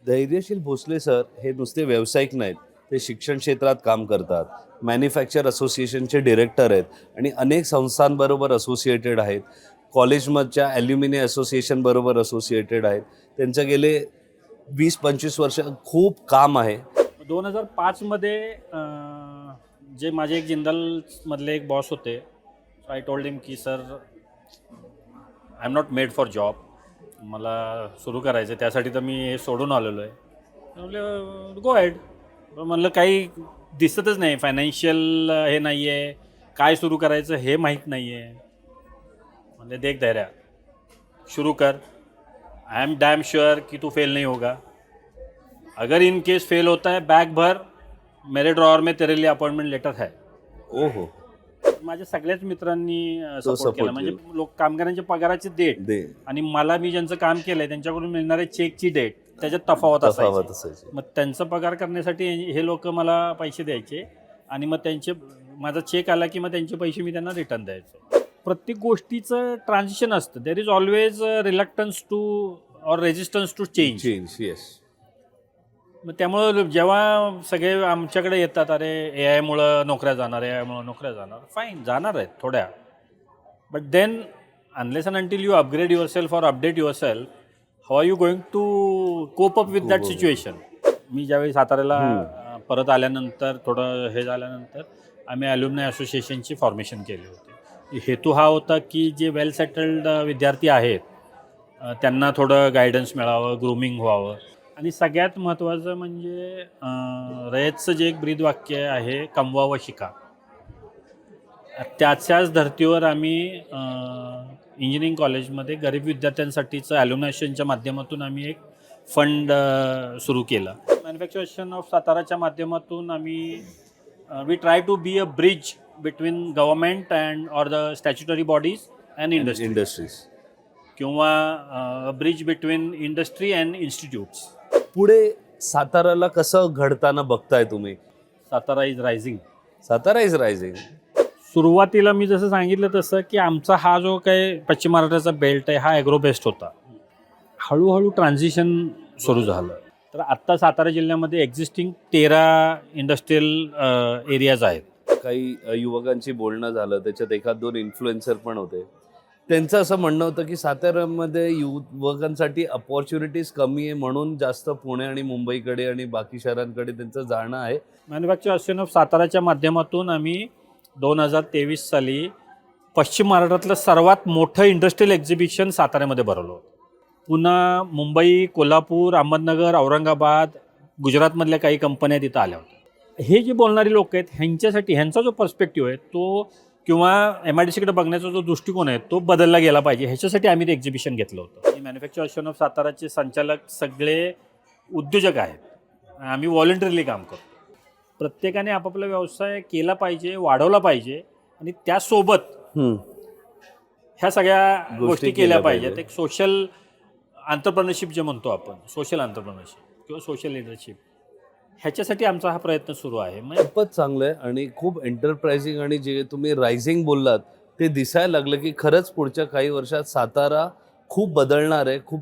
Dhairyasheel Bhosale sir हे नुसते व्यावसायिक नाहीत, ते शिक्षण क्षेत्रात काम करतात. मॅन्युफॅक्चर असोसिएशनचे डिरेक्टर आहेत आणि अनेक संस्थांबरोबर असोसिएटेड आहेत. कॉलेजमधच्या ॲल्युमिनी असोसिएशनबरोबर असोसिएटेड आहेत. त्यांचं गेले 20-25 वर्ष खूप काम आहे. 2005 मध्ये जे माझे एक जिंदालमधले एक बॉस होते. आय टोल्ड हिम की sir I am not made for job, मला सुरू करायचं त्यासाठी तर मी हे सोडून आलेलो आहे. म्हणलं गो हेड. म्हणलं काही दिसतच नाही, फायनान्शियल हे नाही आहे, काय सुरू करायचं हे माहीत नाही आहे. म्हणजे देख धैर्या, शुरू कर. आई एम डैम श्योर कि तू फेल नहीं होगा. अगर इन केस फेल होता है, बैग भर, मेरे ड्रॉअर में तेरे लिए अपॉइंटमेंट लेटर है. ओहो. माझ्या सगळ्याच मित्रांनी तो सपोर्ट केला. support म्हणजे केला. लोक कामगारांच्या पगाराची डेट आणि मला मी ज्यांचं काम केलंय त्यांच्याकडून मिळणाऱ्या चेकची डेट त्याच्यात तफावत असायची. मग त्यांचा पगार करण्यासाठी हे लोक मला पैसे द्यायचे आणि मग माझा चेक आला की मग त्यांचे पैसे मी त्यांना रिटर्न द्यायचो. प्रत्येक गोष्टीचं ट्रान्झिशन असतं. There is always reluctance to or resistance to change. Yes. मग त्यामुळं जेव्हा सगळे आमच्याकडे येतात, अरे ए आयमुळं नोकऱ्या जाणार, फाईन जाणार आहेत थोड्या. But then unless and until you upgrade your self or update your self, how are you going to cope up with that situation. मी ज्यावेळी साताऱ्याला परत आल्यानंतर थोडं हे झाल्यानंतर आम्ही ॲल्युमिनाय असोसिएशनची फॉर्मेशन केली होती. हेतू हा होता की जे वेल सेटल्ड विद्यार्थी आहेत त्यांना थोडं गायडन्स मिळावं, ग्रूमिंग व्हावं. आणि सगळ्यात महत्त्वाचं म्हणजे रयतचं जे एक ब्रीदवाक्य आहे, कमवा व शिका. त्याच्याच धर्तीवर आम्ही इंजिनिअरिंग कॉलेजमध्ये गरीब विद्यार्थ्यांसाठीचं ॲल्युमिनायशनच्या माध्यमातून आम्ही एक फंड सुरू केला. मॅन्युफॅक्चरेशन ऑफ साताराच्या माध्यमातून आम्ही we try to be a bridge between government and or the statutory bodies and industries किंवा bridge between industry and institutes. पुढे साताराला कसं घडताना बघताय तुम्ही? Satara is rising. Satara is rising. सुरुवातीला मी जसं सांगितलं तसं की आमचा हा जो काही पश्चिम महाराष्ट्राचा बेल्ट आहे हा ॲग्रो बेस्ड होता. हळूहळू ट्रान्झिशन सुरू झालं. तर आत्ता सातारा जिल्ह्यामध्ये एक्झिस्टिंग 13 इंडस्ट्रियल एरियाज आहेत. काही युवकांची बोलणं झालं, त्याच्यात एखाद दोन इन्फ्लुएन्सर पण होते. त्यांचं असं म्हणणं होतं की साताऱ्यामध्ये युवकांसाठी अपॉर्च्युनिटीज कमी आहे, म्हणून जास्त पुणे आणि मुंबईकडे आणि बाकी शहरांकडे त्यांचं जाणं आहे. मॅन्युफॅक्चर असोसिएशन ऑफ साताराच्या माध्यमातून आम्ही 2023 साली पश्चिम महाराष्ट्रातलं सर्वात मोठं इंडस्ट्रियल एक्झिबिशन साताऱ्यामध्ये भरवलं होतं. पुन्हा मुंबई, कोल्हापूर, अहमदनगर, औरंगाबाद, गुजरातमधल्या काही कंपन्या तिथं आल्या होत्या. हे जे बोलणारी लोक आहेत ह्यांचा जो पर्स्पेक्टिव्ह आहे तो किंवा MIDCकडे बघण्याचा जो दृष्टिकोन आहे तो बदलला गेला पाहिजे, ह्याच्यासाठी आम्ही ते एक्झिबिशन घेतलं होतं. मॅन्युफॅक्चर असोसिएशन ऑफ साताराचे संचालक सगळे उद्योजक आहेत. आम्ही व्हॉलंटरीली काम करतो. प्रत्येकाने आपापला व्यवसाय केला पाहिजे, वाढवला पाहिजे आणि त्यासोबत ह्या सगळ्या गोष्टी केल्या पाहिजेत. एक सोशल एंटरप्रेन्योरशिप जे म्हणतो आपण, सोशल एंटरप्रेन्योरशिप किंवा सोशल लिडरशिप, ह्याच्यासाठी आमचा हा प्रयत्न सुरू आहे. खूपच चांगलं आहे आणि खूप एंटरप्राइझिंग. आणि जे तुम्ही रायझिंग बोललात ते दिसायला लागलं की खरंच पुढच्या काही वर्षात सातारा खूप बदलणार आहे. खूप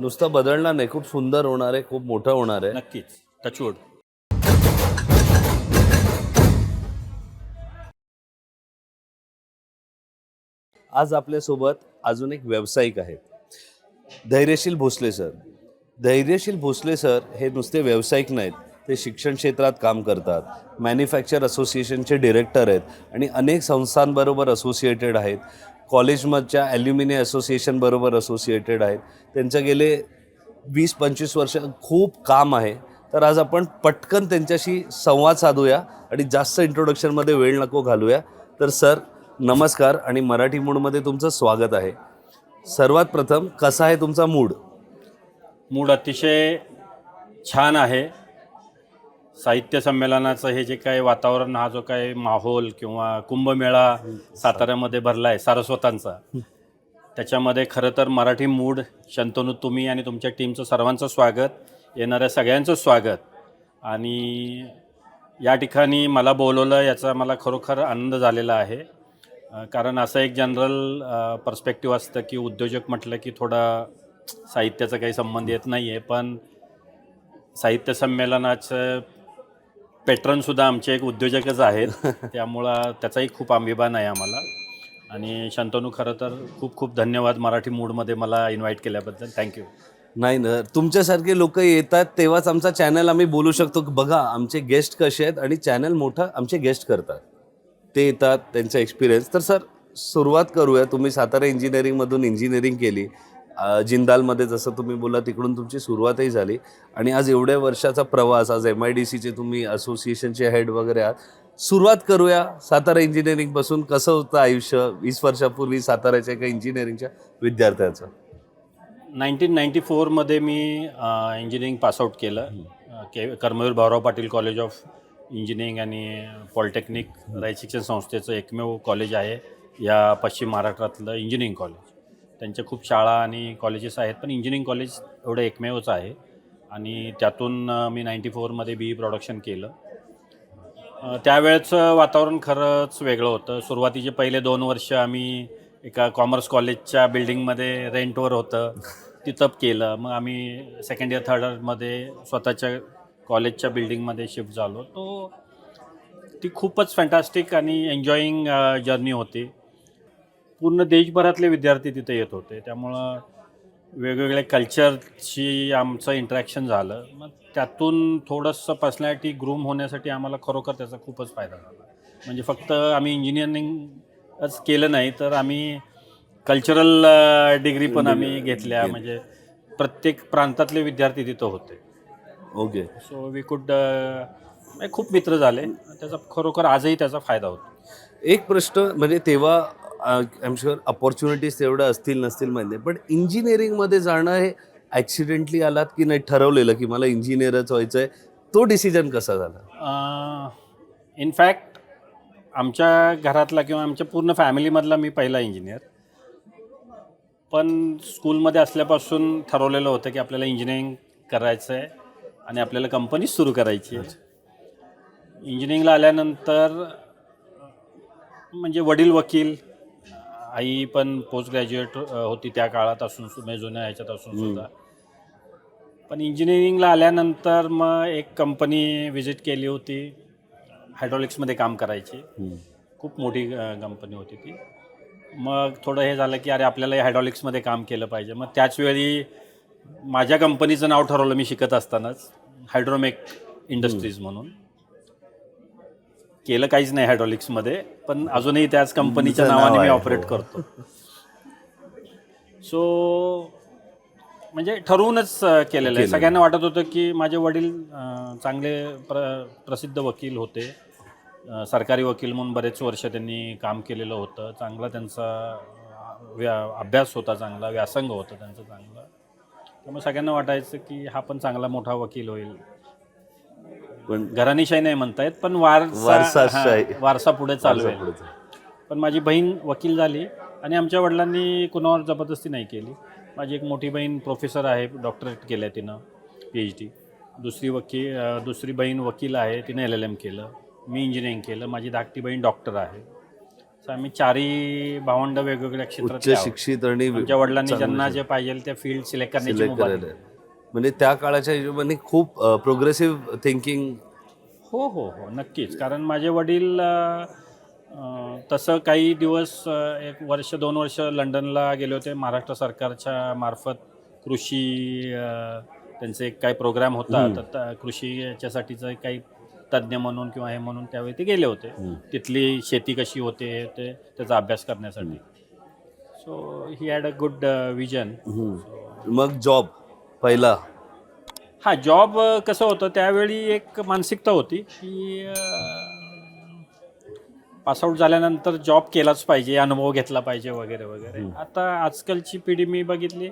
नुसतं बदलणार नाही, खूप सुंदर होणार आहे, खूप मोठं होणार आहे. नक्कीच. टचवूड. आज आपल्यासोबत अजून एक व्यावसायिक आहेत, धैर्यशील भोसले सर. धैर्यशील भोसले सर हे नुसते व्यावसायिक नाहीत, ते शिक्षण क्षेत्रात काम करतात. मॅन्युफॅक्चर असोसिएशनचे डिरेक्टर आहेत आणि अनेक संस्थांबरोबर असोसिएटेड आहेत. कॉलेजमधच्या ॲल्युमिनी असोसिएशनबरोबर असोसिएटेड आहेत. त्यांचं गेले 20-25 वर्ष खूप काम आहे. तर आज आपण पटकन त्यांच्याशी संवाद साधूया आणि जास्त इंट्रोडक्शनमध्ये वेळ नको घालूया. तर सर नमस्कार आणि मराठी मूडमध्ये तुमचं स्वागत आहे. सर्वात प्रथम कसा आहे तुमचा मूड? मूड अतिशय छान आहे. साहित्य संमेलनाचं हे जे काही वातावरण, हा जो काही माहोल किंवा कुंभमेळा साताऱ्यामध्ये भरला आहे सारस्वतांचा, त्याच्यामध्ये खरं तर मराठी मूड, शंतनू, तुम्ही आणि तुमच्या टीमचं सर्वांचं स्वागत, येणाऱ्या सगळ्यांचं स्वागत. आणि या ठिकाणी मला बोलवलं याचा मला खरोखर आनंद झालेला आहे. कारण असं एक जनरल पर्स्पेक्टिव्ह असतं की उद्योजक म्हटलं की थोडा साहित्याचा काही संबंध येत नाही आहे. पण साहित्य संमेलनाचं पेट्रनसुद्धा आमचे एक उद्योजकच आहेत त्यामुळं त्याचाही खूप अभिमान आहे आम्हाला. आणि शंतनू, खरं तर खूप खूप धन्यवाद मराठी मूडमध्ये मला इन्व्हाइट केल्याबद्दल. थँक्यू. नाही ना, तुमच्यासारखे लोक येतात तेव्हाच आमचा चॅनल आम्ही बोलू शकतो की बघा आमचे गेस्ट कसे आहेत, आणि चॅनल मोठा आमचे गेस्ट करतात, ते येतात त्यांचा एक्सपिरियन्स. तर सर सुरुवात करूया. तुम्ही सातारा इंजिनिअरिंगमधून इंजिनिअरिंग केली, जिंदालमध्ये जसं तुम्ही बोला तिकडून तुमची सुरुवातही झाली, आणि आज एवढ्या वर्षाचा प्रवास, आज MIDCचे तुम्ही असोसिएशनचे हेड वगैरे आहात. सुरुवात करूया सातारा इंजिनिअरिंगपासून. कसं होतं आयुष्य 20 वर्षापूर्वी साताऱ्याच्या एका इंजिनिअरिंगच्या विद्यार्थ्याचं? 1994मध्ये मी इंजिनिअरिंग पासआउट केलं. Karmaveer Bhaurao Patil college of engineering आणि पॉलिटेक्निक राज्य शिक्षण संस्थेचं एकमेव कॉलेज आहे या पश्चिम महाराष्ट्रातलं इंजिनिअरिंग कॉलेज. त्यांच्या खूप शाळा आणि कॉलेजेस आहेत, पण इंजिनिअरिंग कॉलेज एवढं एकमेवच आहे. आणि त्यातून मी 94मध्ये BE प्रोडक्शन केलं. त्यावेळेचं वातावरण खरंच वेगळं होतं. सुरुवातीचे पहिले 2 वर्ष आम्ही एका कॉमर्स कॉलेजच्या बिल्डिंगमध्ये रेंटवर होतं, तिथं केलं. मग आम्ही सेकंड इयर थर्ड इयरमध्ये स्वतःच्या कॉलेजच्या बिल्डिंगमध्ये शिफ्ट झालो. ती खूपच फॅन्टॅस्टिक आणि एन्जॉईंग जर्नी होती. पूर्ण देशभरातले विद्यार्थी तिथे येत होते, त्यामुळं वेगवेगळ्या कल्चरशी आमचं इंटरॅक्शन झालं. मग त्यातून थोडंसं पर्सनॅलिटी ग्रूम होण्यासाठी आम्हाला खरोखर त्याचा खूपच फायदा झाला. म्हणजे फक्त आम्ही इंजिनिअरिंगच केलं नाही, तर आम्ही कल्चरल डिग्री पण आम्ही घेतल्या. म्हणजे प्रत्येक प्रांतातले विद्यार्थी तिथं होते. ओके. सो वी कुड खूप मित्र झाले. त्याचा खरोखर आजही त्याचा फायदा होतो. एक प्रश्न म्हणजे तेव्हा आय एम शुअर अपॉर्च्युनिटीज तेवढ्या असतील नसतील माहिती नाही, पण इंजिनिअरिंगमध्ये जाणं हे ॲक्सिडेंटली आलात की नाही ठरवलेलं की मला इंजिनियरच व्हायचं आहे? तो डिसिजन कसा झाला? इनफॅक्ट आमच्या घरातला किंवा आमच्या पूर्ण फॅमिलीमधला मी पहिला इंजिनियर. पण स्कूलमध्ये असल्यापासून ठरवलेलं होतं की आपल्याला इंजिनिअरिंग करायचं आहे आणि आपल्याला कंपनीच सुरू करायची आहे. इंजिनिअरिंगला आल्यानंतर म्हणजे वडील वकील, आई पण पोस्ट ग्रॅज्युएट होती त्या काळात असून, जुन्या ह्याच्यात असून सुद्धा. पण इंजिनिअरिंगला आल्यानंतर मग एक कंपनी व्हिजिट केली होती, हायड्रॉलिक्समध्ये काम करायची. खूप मोठी कंपनी होती ती. मग थोडं हे झालं की अरे आपल्याला हायड्रॉलिक्समध्ये काम केलं पाहिजे. मग त्याचवेळी माझ्या कंपनीचं नाव ठरवलं मी शिकत असतानाच, हायड्रोमेक इंडस्ट्रीज म्हणून. केलं काहीच नाही हायड्रॉलिक्समध्ये, पण अजूनही त्याच कंपनीच्या नावाने मी ऑपरेट करतो. सो म्हणजे ठरवूनच केलेलं आहे. सगळ्यांना वाटत होतं की माझे वडील चांगले प्रसिद्ध वकील होते, सरकारी वकील म्हणून बरेच वर्ष त्यांनी काम केलेलं होतं. चांगला त्यांचा अभ्यास होता, चांगला व्यासंग होतं त्यांचं चांगलं. त्यामुळे सगळ्यांना वाटायचं की हा पण चांगला मोठा वकील होईल. पण घराणीशाही नाही म्हणतायत, पण वारसा पुढे चालवेल. पण माझी बहीण वकील झाली आणि आमच्या वडिलांनी कुणावर जबरदस्ती नाही केली. माझी एक मोठी बहीण प्रोफेसर आहे, डॉक्टरेट केलं आहे तिनं, PhD. दुसरी बहीण वकील आहे, तिनं LLM केलं. मी इंजिनिअरिंग केलं. माझी धाकटी बहीण डॉक्टर आहे. सो आम्ही 4ही भावंड वेगवेगळ्या क्षेत्रात शिक्षित आणि आमच्या वडिलांनी ज्यांना जे पाहिजे त्या फील्ड सिलेक्ट करण्याची मुभा दिली. म्हणजे त्या काळाच्या हिशोबाने खूप प्रोग्रेसिव्ह थिंकिंग. हो, नक्कीच. कारण माझे वडील तसं काही दिवस 1 वर्ष 2 वर्ष लंडनला गेले होते. महाराष्ट्र सरकारच्या मार्फत कृषी त्यांचे एक काही प्रोग्राम होता, तर कृषी याच्यासाठीचं काही तज्ज्ञ म्हणून किंवा हे म्हणून त्यावेळी ते गेले होते. तिथली शेती कशी होते त्याचा अभ्यास करण्यासाठी. So he had a good vision. मग जॉब पहिला? जॉब कसं होतं त्यावेळी एक मानसिकता होती की पासआउट झाल्यानंतर जॉब केलाच पाहिजे, अनुभव घेतला पाहिजे वगैरे वगैरे. आता आजकालची पिढी मी बघितली,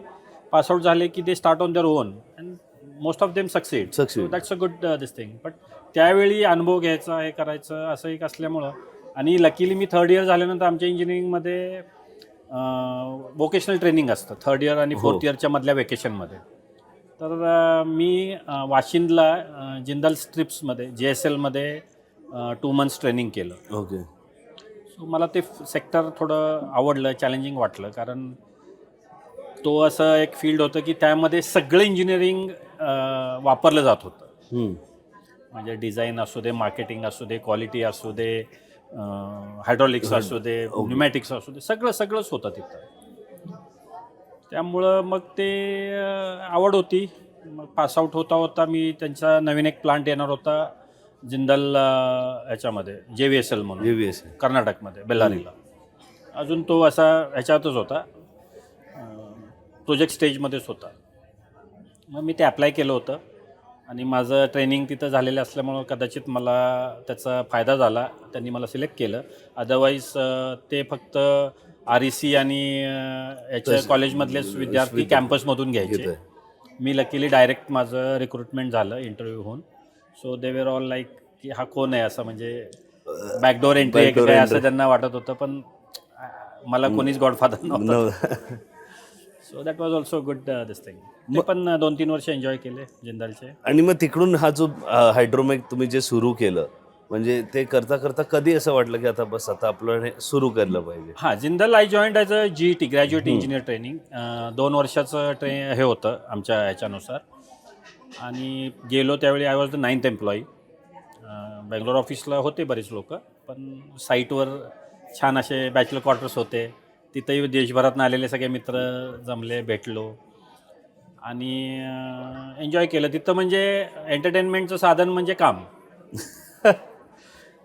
पासआउट झाले की they start on their on and most of them succeed. So that's a good this thing. But त्यावेळी अनुभव घ्यायचा, हे करायचं असं एक असल्यामुळं. आणि लकीली मी थर्ड इयर झाल्यानंतर आमच्या इंजिनिअरिंगमध्ये वोकेशनल ट्रेनिंग असतं थर्ड इयर आणि फोर्थ इयरच्या मधल्या वेकेशनमध्ये. तर मी वाशिंदला जिंदाल स्ट्रिप्समध्ये JSLमध्ये 2 months ट्रेनिंग केलं. ओके. सो मला ते सेक्टर थोडं आवडलं, चॅलेंजिंग वाटलं. कारण तो असं एक फील्ड होतं की त्यामध्ये सगळं इंजिनिअरिंग वापरलं जात होतं. हम्म. म्हणजे डिझाईन असू दे, मार्केटिंग असू दे, क्वालिटी असू दे, हायड्रॉलिक्स असू दे, न्यूमॅटिक्स असू दे, सगळंच होतं तिथं. त्यामुळं मग ते आवड होती. मग पासआउट होता मी त्यांचा नवीन एक प्लांट येणार होता जिंदाल ह्याच्यामध्ये JVSL म्हणून JVS. कर्नाटकमध्ये बेल्लारीला. अजून तो असा ह्याच्यातच होता, प्रोजेक्ट स्टेजमध्येच होता. मग मी ते अप्लाय केलं होतं आणि माझं ट्रेनिंग तिथं झालेलं असल्यामुळं कदाचित मला त्याचा फायदा झाला. त्यांनी मला सिलेक्ट केलं. अदरवाईज ते फक्त REC आणि याच्या कॉलेजमधलेच विद्यार्थी कॅम्पसमधून घ्यायचे. मी लकीली डायरेक्ट माझं रिक्रुटमेंट झालं इंटरव्ह्यू होऊन. So they were all like की हा कोण आहे असं, म्हणजे बॅकडोर एंट्री आहे काय असं त्यांना वाटत होतं. पण मला कोणीच गॉडफादर नव्हतं. So that was also good this thing. ते पण 2-3 वर्ष एन्जॉय केले जिंदालचे. आणि मग तिकडून हा जो हायड्रोमेक तुम्ही जे सुरू केलं, म्हणजे ते करता करता कधी असं वाटलं की आता आपलं हे सुरू केलं पाहिजे? हां, Jindal I joined as a GET, graduate engineer training. 2 वर्षाचं हे होतं आमच्या ह्याच्यानुसार. आणि गेलो त्यावेळी I was the 9th employee. Bangalore ऑफिसला होते बरेच लोक, पण साईटवर छान असे बॅचलर क्वार्टर्स होते. तिथंही देशभरातून आलेले सगळे मित्र जमले, भेटलो आणि एन्जॉय केलं तिथं. म्हणजे एंटरटेनमेंटचं साधन म्हणजे काम.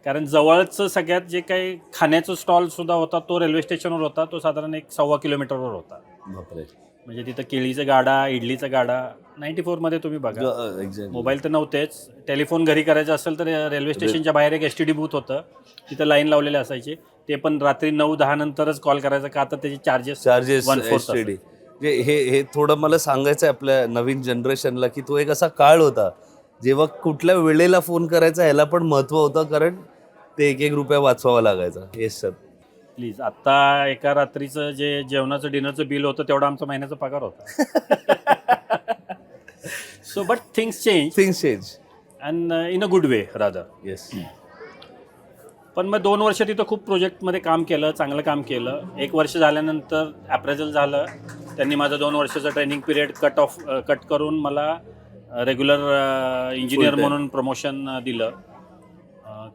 कारण जवळचं सगळ्यात जे काही खाण्याचं स्टॉलसुद्धा होता तो रेल्वे स्टेशनवर होता. तो साधारण 1.25 किलोमीटरवर होता. बापरे. म्हणजे तिथं केळीचा गाडा, इडलीचा गाडा. 94मध्ये तुम्ही बघा, मोबाईल तर नव्हतेच. टेलिफोन घरी करायचं असेल तर रेल्वे स्टेशनच्या बाहेर एक STD बूथ होतं, तिथं लाईन लावलेले असायचे. ते पण रात्री 9-10 नंतरच कॉल करायचं, का तर त्याचे चार्जेस STD. हे थोडं मला सांगायचं आहे आपल्या नवीन जनरेशनला की तो एक असा काळ होता जेव्हा कुठल्या वेळेला फोन करायचा ह्याला पण महत्त्व होतं, कारण ते 1-1 रुपया वाचवावा लागायचा. Yes sir. प्लीज. आत्ता एका रात्रीचं जे जेवणाचं डिनरचं बिल होतं तेवढा आमचा महिन्याचा पगार होता. So but things change and in a good way rather. Yes. पण मग 2 वर्ष तिथं खूप प्रोजेक्टमध्ये काम केलं, चांगलं काम केलं. 1 वर्ष झाल्यानंतर ॲप्रेझल झालं. त्यांनी माझं 2 वर्षाचं ट्रेनिंग पिरियड कट करून मला रेग्युलर इंजिनियर म्हणून प्रमोशन दिलं.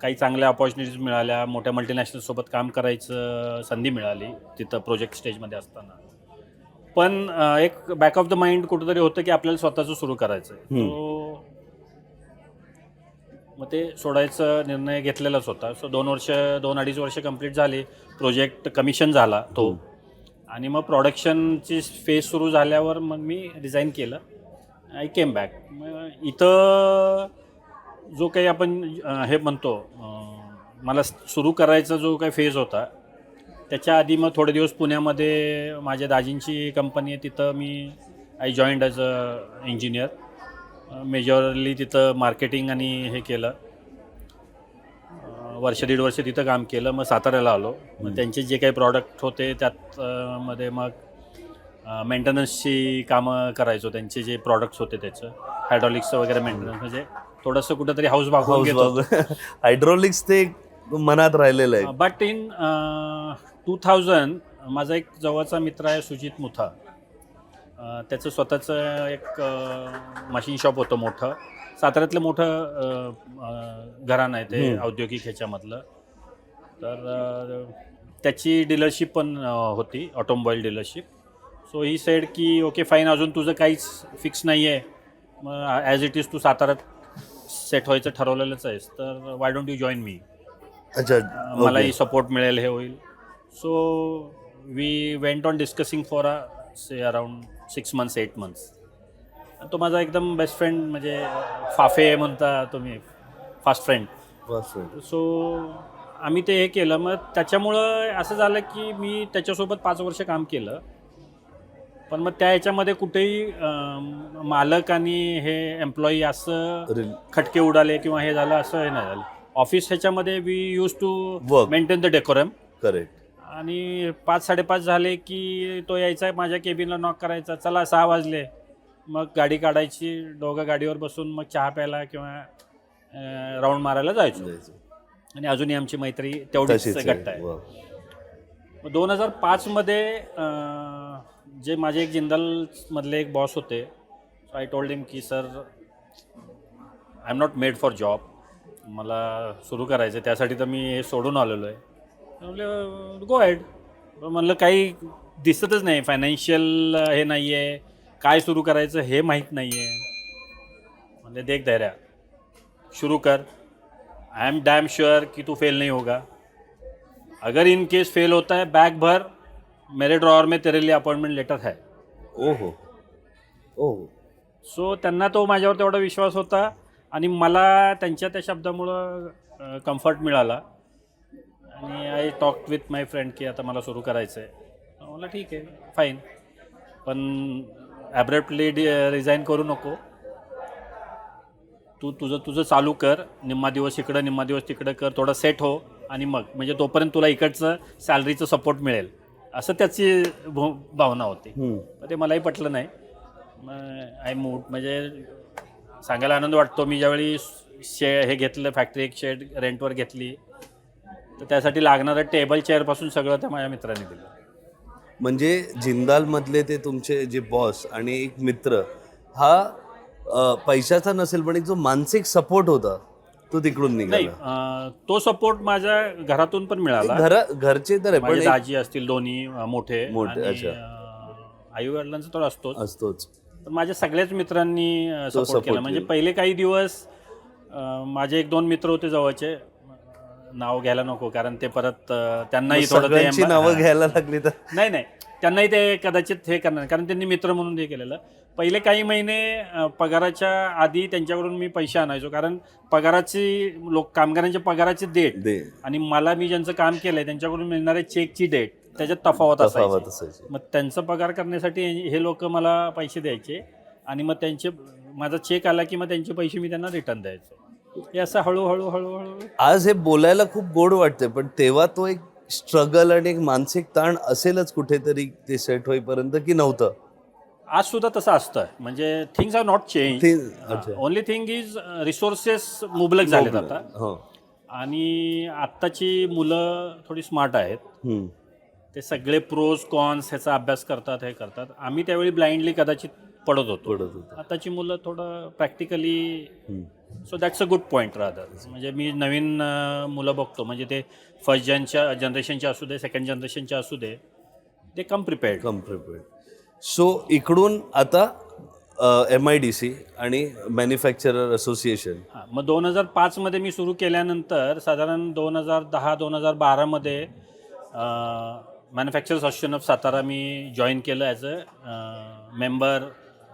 काही चांगल्या अपॉर्च्युनिटीज मिळाल्या. मोठ्या मल्टीनॅशनलसोबत काम करायचं संधी मिळाली तिथं प्रोजेक्ट स्टेजमध्ये असताना. पण एक बॅक ऑफ द माइंड कुठंतरी होतं की आपल्याला स्वतःचं सुरू करायचं आहे. मग ते सोडायचा निर्णय घेतलेलाच होता. सो 2-2.5 वर्ष कंप्लीट झाली. प्रोजेक्ट कमिशन झाला तो. आणि मग प्रोडक्शनची फेज सुरू झाल्यावर मग मी रिझाईन केलं. I came back. मग इथं जो काही आपण हे म्हणतो, मला सुरू करायचा जो काही फेज होता त्याच्या आधी मग थोडे दिवस पुण्यामध्ये माझ्या दाजींची कंपनी आहे, तिथं मी I joined as a engineer. Majorly तिथं मार्केटिंग आणि हे केलं. 1-1.5 वर्ष तिथं काम केलं. मग साताऱ्याला आलो. मग त्यांचे जे काही प्रॉडक्ट होते त्यात मध्ये मग मेंटेनन्सची कामं करायचो. त्यांचे जे प्रॉडक्ट्स होते त्याचं हायड्रॉलिक्सचं वगैरे मेंटेनन्स, म्हणजे थोडंसं कुठंतरी हाऊस भागवून घेतो. हायड्रॉलिक्स ते मनात राहिलेलं आहे. बट इन 2000 माझा एक जवळचा मित्र आहे सुजित मुथा. त्याचं स्वतःचं एक मशीन शॉप होतं मोठं. साताऱ्यातलं मोठं घराणं आहे ते औद्योगिक ह्याच्यामधलं. तर त्याची डीलरशिप पण होती, automobile dealership. So he said की ओके फाईन, अजून तुझं काहीच फिक्स नाही आहे, मग ॲज इट इज तू साताऱ्यात सेट व्हायचं ठरवलेलंच आहेस, तर why don't you join me. अच्छा. मलाही सपोर्ट मिळेल, हे होईल. So we went on discussing for say around 6 months 8 months. तो माझा एकदम बेस्ट फ्रेंड, म्हणजे फाफे म्हणता तुम्ही, फास्ट फ्रेंड. सो आम्ही ते हे केलं. मग त्याच्यामुळं असं झालं की मी त्याच्यासोबत 5 वर्ष काम केलं. पण मग त्या ह्याच्यामध्ये कुठेही मालक आणि हे एम्प्लॉई असं खटके उडाले किंवा हे झालं असं हे नाही झालं. ऑफिस ह्याच्यामध्ये we use to maintain the decorum. Correct. आणि 5-5:30 झाले की तो यायचा, माझ्या केबिनला नॉक करायचा, चला 6 वाजले. मग गाडी काढायची, दोघं गाडीवर बसून मग चहा प्यायला किंवा राऊंड मारायला जायचो. आणि अजूनही आमची मैत्री तेवढीच घट्ट आहे. 2005 मध्ये जे माझे एक जिंदालमधले एक बॉस होते, आय टोल्ड हिम की sir I am not made for job, मला सुरू करायचं त्यासाठी तर मी हे सोडून आलेलो आहे. म्हणलं गो हेड. म्हणलं काही दिसतच नाही, फायनान्शियल हे नाही आहे, काय सुरू करायचं हे माहीत नाही आहे. म्हणजे देख धैर्या, शुरू कर, आई एम डैम श्योर कि तू फेल नहीं होगा. अगर इन केस फेल होता है बैग भर, मेरे ड्रॉअर में तेरे लिए अपॉइंटमेंट लेटर है. ओहो ओहो. सो त्यांना तो माझ्यावर तेवढा विश्वास होता आणि मला त्यांच्या त्या शब्दामुळं कम्फर्ट मिळाला. आणि I talk with my friend की आता मला सुरू करायचं आहे. मला ठीक आहे, फाईन, पण ॲब्रप्टली रिझाईन करू नको. तू तुझं चालू कर, निम्मा दिवस इकडं निम्मा दिवस तिकडं कर, थोडं सेट हो आणि मग म्हणजे तोपर्यंत तुला इकडचं सॅलरीचं सपोर्ट मिळेल, असं त्याची भावना होती. ते मलाही पटलं नाही. आय मूड म्हणजे सांगायला आनंद वाटतो, मी ज्यावेळी हे घेतलं फॅक्टरी, एक शेड रेंटवर घेतली, तर त्यासाठी लागणारं टेबल चेअरपासून सगळं त्या माझ्या मित्राने दिलं. म्हणजे जिंदालमधले ते तुमचे जे बॉस आणि एक मित्र हा पैशाचा नसेल पण एक जो मानसिक सपोर्ट होता तो तिकडून नाही, निघाला. तो सपोर्ट माझ्या घरातून पण मिळाला. घरचे तर आहे पण माझे एक दाजी असतील दोन्ही मोठे, अच्छा. आई वडिलांचा तर असतोच. पण माझ्या सगळ्याच मित्रांनी support सपोर्ट केला. म्हणजे केला. पहिले काही दिवस माझे 1-2 मित्र होते जवळचे, नाव घ्यायला नको कारण ते परत त्यांनाही थोडं सगळ्यांची नावं घ्यायला लागली तर नाही त्यांनाही ते कदाचित हे करणार, कारण त्यांनी मित्र म्हणून हे केलेलं. पहिले काही महिने पगाराच्या आधी त्यांच्याकडून मी पैसे आणायचो, कारण पगाराची कामगारांच्या पगाराची डेट आणि मला मी ज्यांचं काम केलंय त्यांच्याकडून मिळणाऱ्या चेकची डेट त्याच्यात तफावत असायची. मग त्यांचा पगार करण्यासाठी हे लोक मला पैसे द्यायचे आणि मग माझा चेक आला की मग त्यांचे पैसे मी त्यांना रिटर्न द्यायचो. हे असं हळूहळू आज हे बोलायला खूप गोड वाटते पण तेव्हा तो एक स्ट्रगल आणि एक मानसिक ताण असेलच कुठेतरी ते सेट होईपर्यंत, की नव्हतं? आज सुद्धा तसं असतं. म्हणजे थिंग्स आर नॉट चेंज, अच्छा. ओनली थिंग इज रिसोर्सेस मुबलक झालेत आता. हो. आणि आत्ताची मुलं थोडी स्मार्ट आहेत. ते सगळे प्रोज कॉन्स ह्याचा अभ्यास करतात, हे करतात. आम्ही त्यावेळी ब्लाइंडली कदाचित पडत होतो. आताची मुलं थोडं practically, so that's a good point rather. म्हणजे मी नवीन मुलं बघतो, म्हणजे ते फर्स्ट जनरेशनचे असू दे, सेकंड जनरेशनचे असू दे, ते कम प्रिपेअर्ड. सो इकडून आता MIDC आणि मॅन्युफॅक्चरर असोसिएशन. हां, मग 2005मध्ये मी सुरू केल्यानंतर साधारण 2010-2012मध्ये मॅन्युफॅक्चरर्स असोसिएशन ऑफ सातारा मी जॉईन केलं ॲज अ मेंबर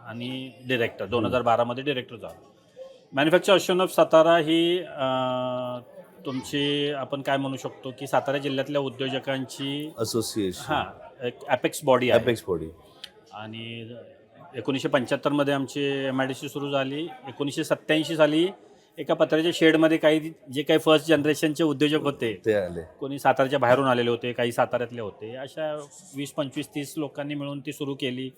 आणि डिरेक्टर. 2012मध्ये डिरेक्टर झालो. मॅन्युफॅक्चर असोसिएशन ऑफ सातारा ही तुमची आपण काय म्हणू शकतो की सातारा जिल्ह्यातल्या उद्योजकांची असोसिएशन, हां, एक ॲपेक्स बॉडी आहे. Apex body. आणि 1975मध्ये आमची MIDC सुरू झाली. 1987 साली एका पत्र्याच्या शेडमध्ये जे काही फर्स्ट जनरेशनचे उद्योजक होते ते आले. कोणी साताऱ्याच्या बाहेरून आलेले होते, काही साताऱ्यातले होते. अशा 20-25-30 लोकांनी मिळून ती सुरू केली.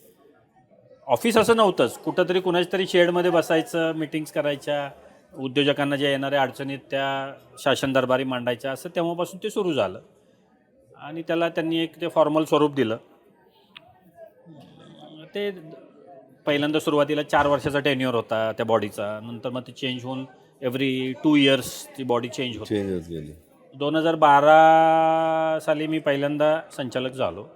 ऑफिस असं नव्हतंच, कुठंतरी कुणाच्या तरी शेडमध्ये बसायचं, मिटिंग्स करायच्या, उद्योजकांना ज्या येणाऱ्या अडचणीत त्या शासन दरबारी मांडायच्या, असं तेव्हापासून ते सुरू झालं. आणि त्याला त्यांनी एक ते फॉर्मल स्वरूप दिलं. ते पहिल्यांदा सुरुवातीला 4 वर्षाचा टेन्युअर होता त्या बॉडीचा, नंतर मग ते चेंज होऊन एव्हरी 2 इयर्स ती बॉडी चेंज गेली. 2012 साली मी पहिल्यांदा संचालक झालो.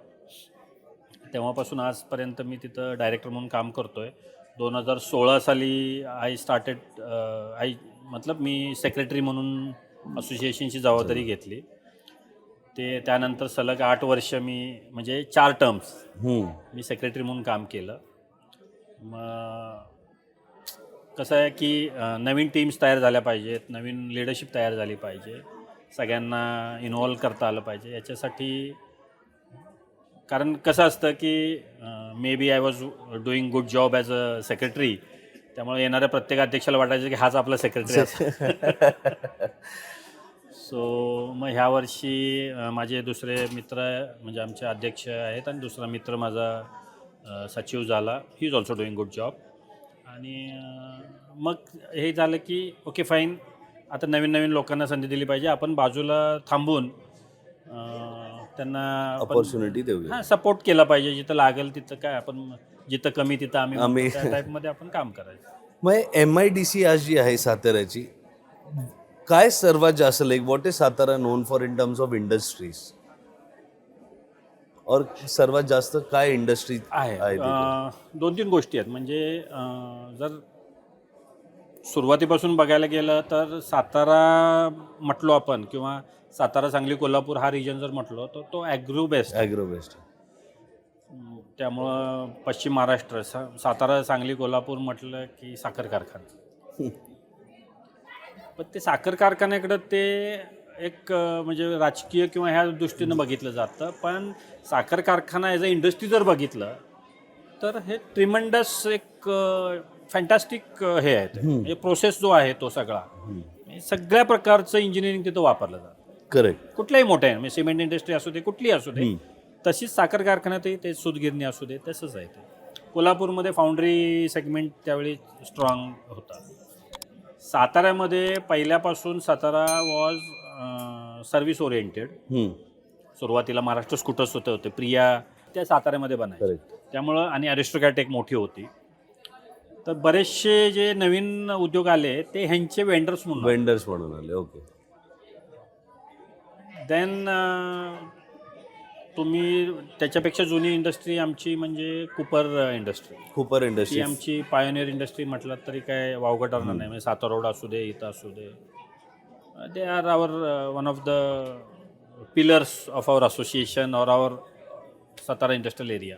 तेव्हापासून आजपर्यंत मी तिथं डायरेक्टर म्हणून काम करतो आहे. 2016 साली मी सेक्रेटरी म्हणून असोसिएशनची जबाबदारी घेतली. त्यानंतर सलग 8 वर्ष म्हणजे 4 टर्म्स मी सेक्रेटरी म्हणून काम केलं. मग कसं आहे की नवीन टीम्स तयार झाल्या पाहिजेत, नवीन लिडरशिप तयार झाली पाहिजे, सगळ्यांना इन्व्हॉल्व करता आलं पाहिजे. याच्यासाठी कारण कसं असतं की may be I was doing good job as a secretary, त्यामुळे येणाऱ्या प्रत्येक अध्यक्षाला वाटायचं की हाच आपला सेक्रेटरी असतो. सो मग ह्या वर्षी माझे दुसरे मित्र म्हणजे आमचे अध्यक्ष आहेत आणि दुसरा मित्र माझा सचिव झाला, he is also doing good job. आणि मग हे झालं की ओके फाईन, आता नवीन नवीन लोकांना संधी दिली पाहिजे. आपण बाजूला थांबून त्यांना ऑपॉर्च्युनिटी देऊया. हां सपोर्ट केला पाहिजे. जिथं लागेल तिथं काय आपण, जिथं कमी तिथं आम्ही त्या टाईपमध्ये आपण काम करायचं. मग MIDC आज जी आहे साताऱ्याची, काय सर्वात जास्त like what is Satara non for in terms of industries, और सर्वात जास्त काय इंडस्ट्री आहे तिथे? 2-3 गोष्टी आहेत. म्हणजे जर सुरुवातीपासून बघायला गेलं तर सातारा म्हटलो आपण, किंवा सातारा, सांगली, कोल्हापूर हा रिजन जर म्हटलो तर तो ॲग्रो बेस्ट. Agro best. त्यामुळं पश्चिम महाराष्ट्र, सातारा, सांगली, कोल्हापूर म्हटलं की साखर कारखाना. पण ते साखर कारखान्याकडं ते एक म्हणजे राजकीय किंवा ह्या दृष्टीनं बघितलं जातं. पण साखर कारखाना ॲज अ इंडस्ट्री जर बघितलं तर हे ट्रिमंडस एक फॅन्टॅस्टिक हे आहे ते. म्हणजे प्रोसेस जो आहे तो सगळा, सगळ्या प्रकारचं इंजिनिअरिंग तिथं वापरलं जातं. करेक्ट. कुठल्याही मोठ्या म्हणजे सिमेंट इंडस्ट्री असू दे, कुठलीही असू दे, तशीच साखर कारखान्यातही ते सूतगिरणी असू दे तसंच आहे ते. कोल्हापूरमध्ये फाउंड्री सेगमेंट त्यावेळी स्ट्रॉंग होता. साताऱ्यामध्ये पहिल्यापासून सातारा वॉज सर्व्हिस ओरिएंटेड. सुरुवातीला महाराष्ट्र स्कूटर्स होते, प्रिया त्या साताऱ्यामध्ये बनायचे. त्यामुळं, आणि अरिस्टोकॅट एक मोठी होती. तर बरेचसे जे नवीन उद्योग आले ते ह्यांचे वेंडर्स म्हणून आले. ओके. देन तुम्ही त्याच्यापेक्षा जुनी इंडस्ट्री आमची म्हणजे कुपर इंडस्ट्री. ती आमची पायोनियर इंडस्ट्री म्हटलं तरी काय वावगं ठरणार नाही. म्हणजे सातारा रोड असू दे, इथं असू दे, they are our one of the pillars of our association or our Satara industrial area.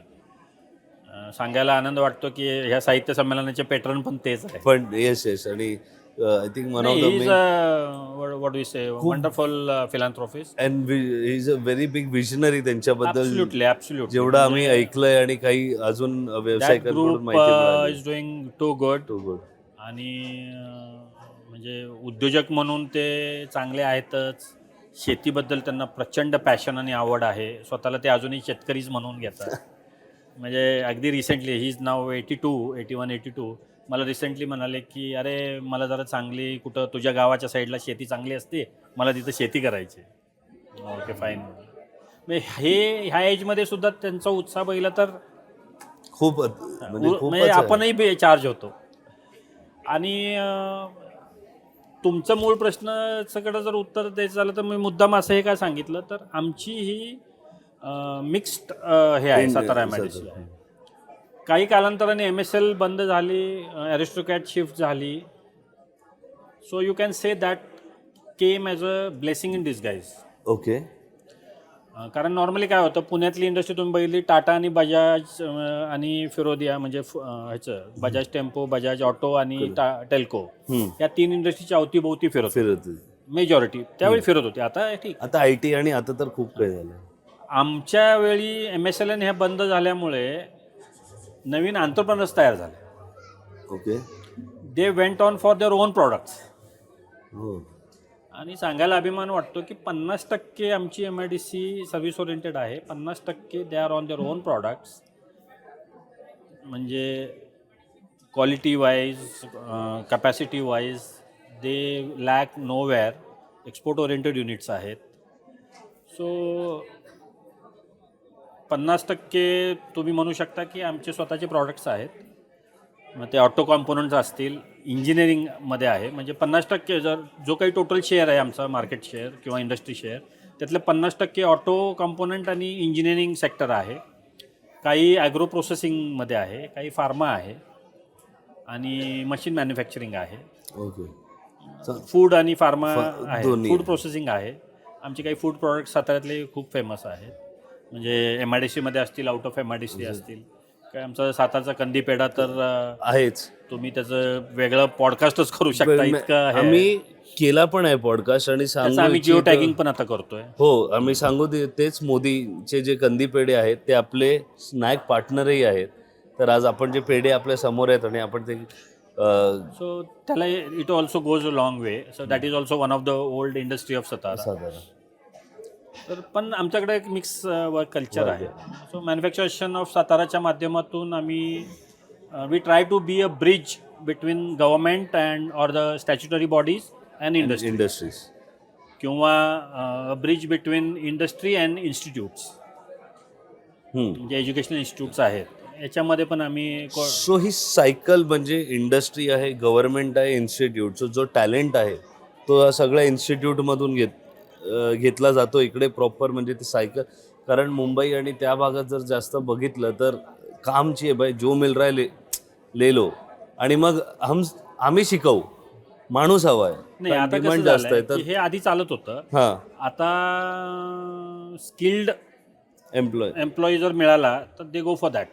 सांगायला आनंद वाटतो की ह्या साहित्य संमेलनाचे पॅटर्न पण तेच आहे. पण येस आणि I think one of the what we say wonderful philanthropist and he is a very big visionary. त्यांच्याबद्दल ॲब्सोल्युटली जेवढं आम्ही ऐकलंय आणि काही अजून व्यवसायिकांकडून माहिती मिळाली. Is doing too good. आणि म्हणजे उद्योजक म्हणून ते चांगले आहेतच. शेतीबद्दल त्यांना प्रचंड पॅशन आणि आवड आहे. स्वतःला ते अजूनही शेतकरीच म्हणून घेतात. म्हणजे अगदी रिसेंटली, ही इज नाव 81-82 मला रिसेंटली म्हणाले की अरे मला जरा चांगली कुठं तुझ्या गावाच्या साईडला शेती चांगली असते, मला तिथं शेती करायची. Okay fine. म्हणजे ह्या एजमध्ये सुद्धा त्यांचा उत्साह बघितला तर खूप म्हणजे आपणही चार्ज होतो. आणि तुमचं मूळ प्रश्नाकडं जर उत्तर द्यायचं झालं तर मी मुद्दाम असं हे काय सांगितलं तर आमची ही मिक्स्ड हे आहे सातारा MIDC. काही कालांतराने MSL बंद झाली, अरिस्टोकॅट शिफ्ट झाली. So you can say that came as a blessing in disguise. Okay. कारण नॉर्मली काय होतं, पुण्यातली इंडस्ट्री तुम्ही बघितली, टाटा आणि बजाज आणि फिरोदिया, म्हणजे ह्याचं बजाज टेम्पो, बजाज ऑटो आणि टेल्को, या 3 इंडस्ट्रीच्या अवतीभोवती फिरत मेजॉरिटी त्यावेळी फिरत होती. आता ठीक, आता IT आणि आता तर खूप काही झालं. आमच्या वेळी MSL ह्या बंद झाल्यामुळे नवीन एंटरप्रेन्योर्स तयार झाले. Okay. They went on for their own products. हो. आणि सांगायला अभिमान वाटतो की 50% आमची MIDC सर्व्हिस ओरिएंटेड आहे. 50% they are on their own products. म्हणजे quality wise, capacity wise they lack nowhere. Export oriented units आहेत. सो 50% तुम्ही म्हणू शकता की आमचे स्वतःचे प्रॉडक्ट्स आहेत. मग ते ऑटो कॉम्पोनंट्स असतील, इंजिनिअरिंगमध्ये आहे. म्हणजे 50% जर जो काही टोटल शेअर आहे आमचा, मार्केट शेअर किंवा इंडस्ट्री शेअर, त्यातले 50% ऑटो कॉम्पोनंट आणि इंजिनिअरिंग सेक्टर आहे. काही ॲग्रो प्रोसेसिंगमध्ये आहे, काही फार्मा आहे आणि मशीन मॅन्युफॅक्चरिंग आहे. ओके. फूड आणि फार्मा आहे, फूड प्रोसेसिंग आहे. आमचे काही फूड प्रॉडक्ट्स साताऱ्यातले खूप फेमस आहेत. म्हणजे MIDCमध्ये असतील, आउट ऑफ MIDC असतील. काय आमचा सातारचा कंदी पेढा तर आहेच. तुम्ही त्याचं वेगळं पॉडकास्टच करू शकता. इतकं आम्ही केला पण आहे पॉडकास्ट आणि आम्ही जिओ टॅगिंग पण आता करतोय. हो, आम्ही सांगू तेच मोदीचे जे कंदी पेढे आहेत ते आपले स्नॅक पार्टनरही आहेत. तर आज आपण जे पेढे आपल्या समोर आहेत आणि आपण ते सो त्याला it also goes a long way. So that is also one of the old industry of Satara. तर पण आमच्याकडे एक मिक्स कल्चर आहे. सो मॅन्युफॅक्चरेशन ऑफ साताराच्या माध्यमातून आम्ही we try to be a bridge between government and or the statutory bodies and industries. किंवा bridge between industry and institutes, hmm. जे एज्युकेशनल इन्स्टिट्यूट्स आहेत, याच्यामध्ये पण आम्ही सो ही सायकल म्हणजे इंडस्ट्री आहे, गव्हर्नमेंट आहे, इन्स्टिट्यूट, जो टॅलेंट आहे तो सगळ्या इन्स्टिट्यूटमधून घेतला जातो इकडे प्रॉपर. म्हणजे ती सायकल, कारण मुंबई आणि त्या भागात जर जास्त बघितलं तर कामची आहे भाई, जो मिल रहा है ले लो, आणि मग आम्ही शिकवू, माणूस हवा आहे. नाही. आता कसं डिमांड जास्त आहे झालंय की तर हे आधी चालत होतं, हां, आता स्किल्ड एम्प्लॉई जर मिळाला तर दे गो फॉर दॅट.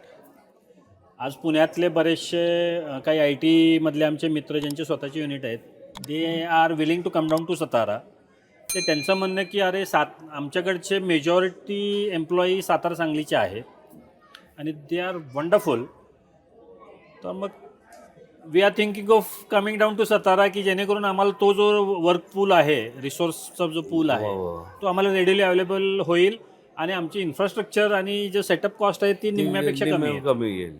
आज पुण्यातले बरेचसे काही आय टीमधले आमचे मित्र ज्यांचे स्वतःचे युनिट आहेत, they are willing to come down to Satara. ते त्यांचं म्हणणं की अरे आमच्याकडचे मेजॉरिटी एम्प्लॉई सातारा सांगलीचे आहेत आणि दे आर वंडरफुल. तर मग we are thinking of coming down to Satara, की जेणेकरून आम्हाला तो जो वर्क पूल आहे, रिसोर्सचा जो पूल आहे, तो आम्हाला रेडिली अवेलेबल होईल आणि आमची इन्फ्रास्ट्रक्चर आणि जो सेटअप कॉस्ट आहे ती निम्म्यापेक्षा कमी येईल.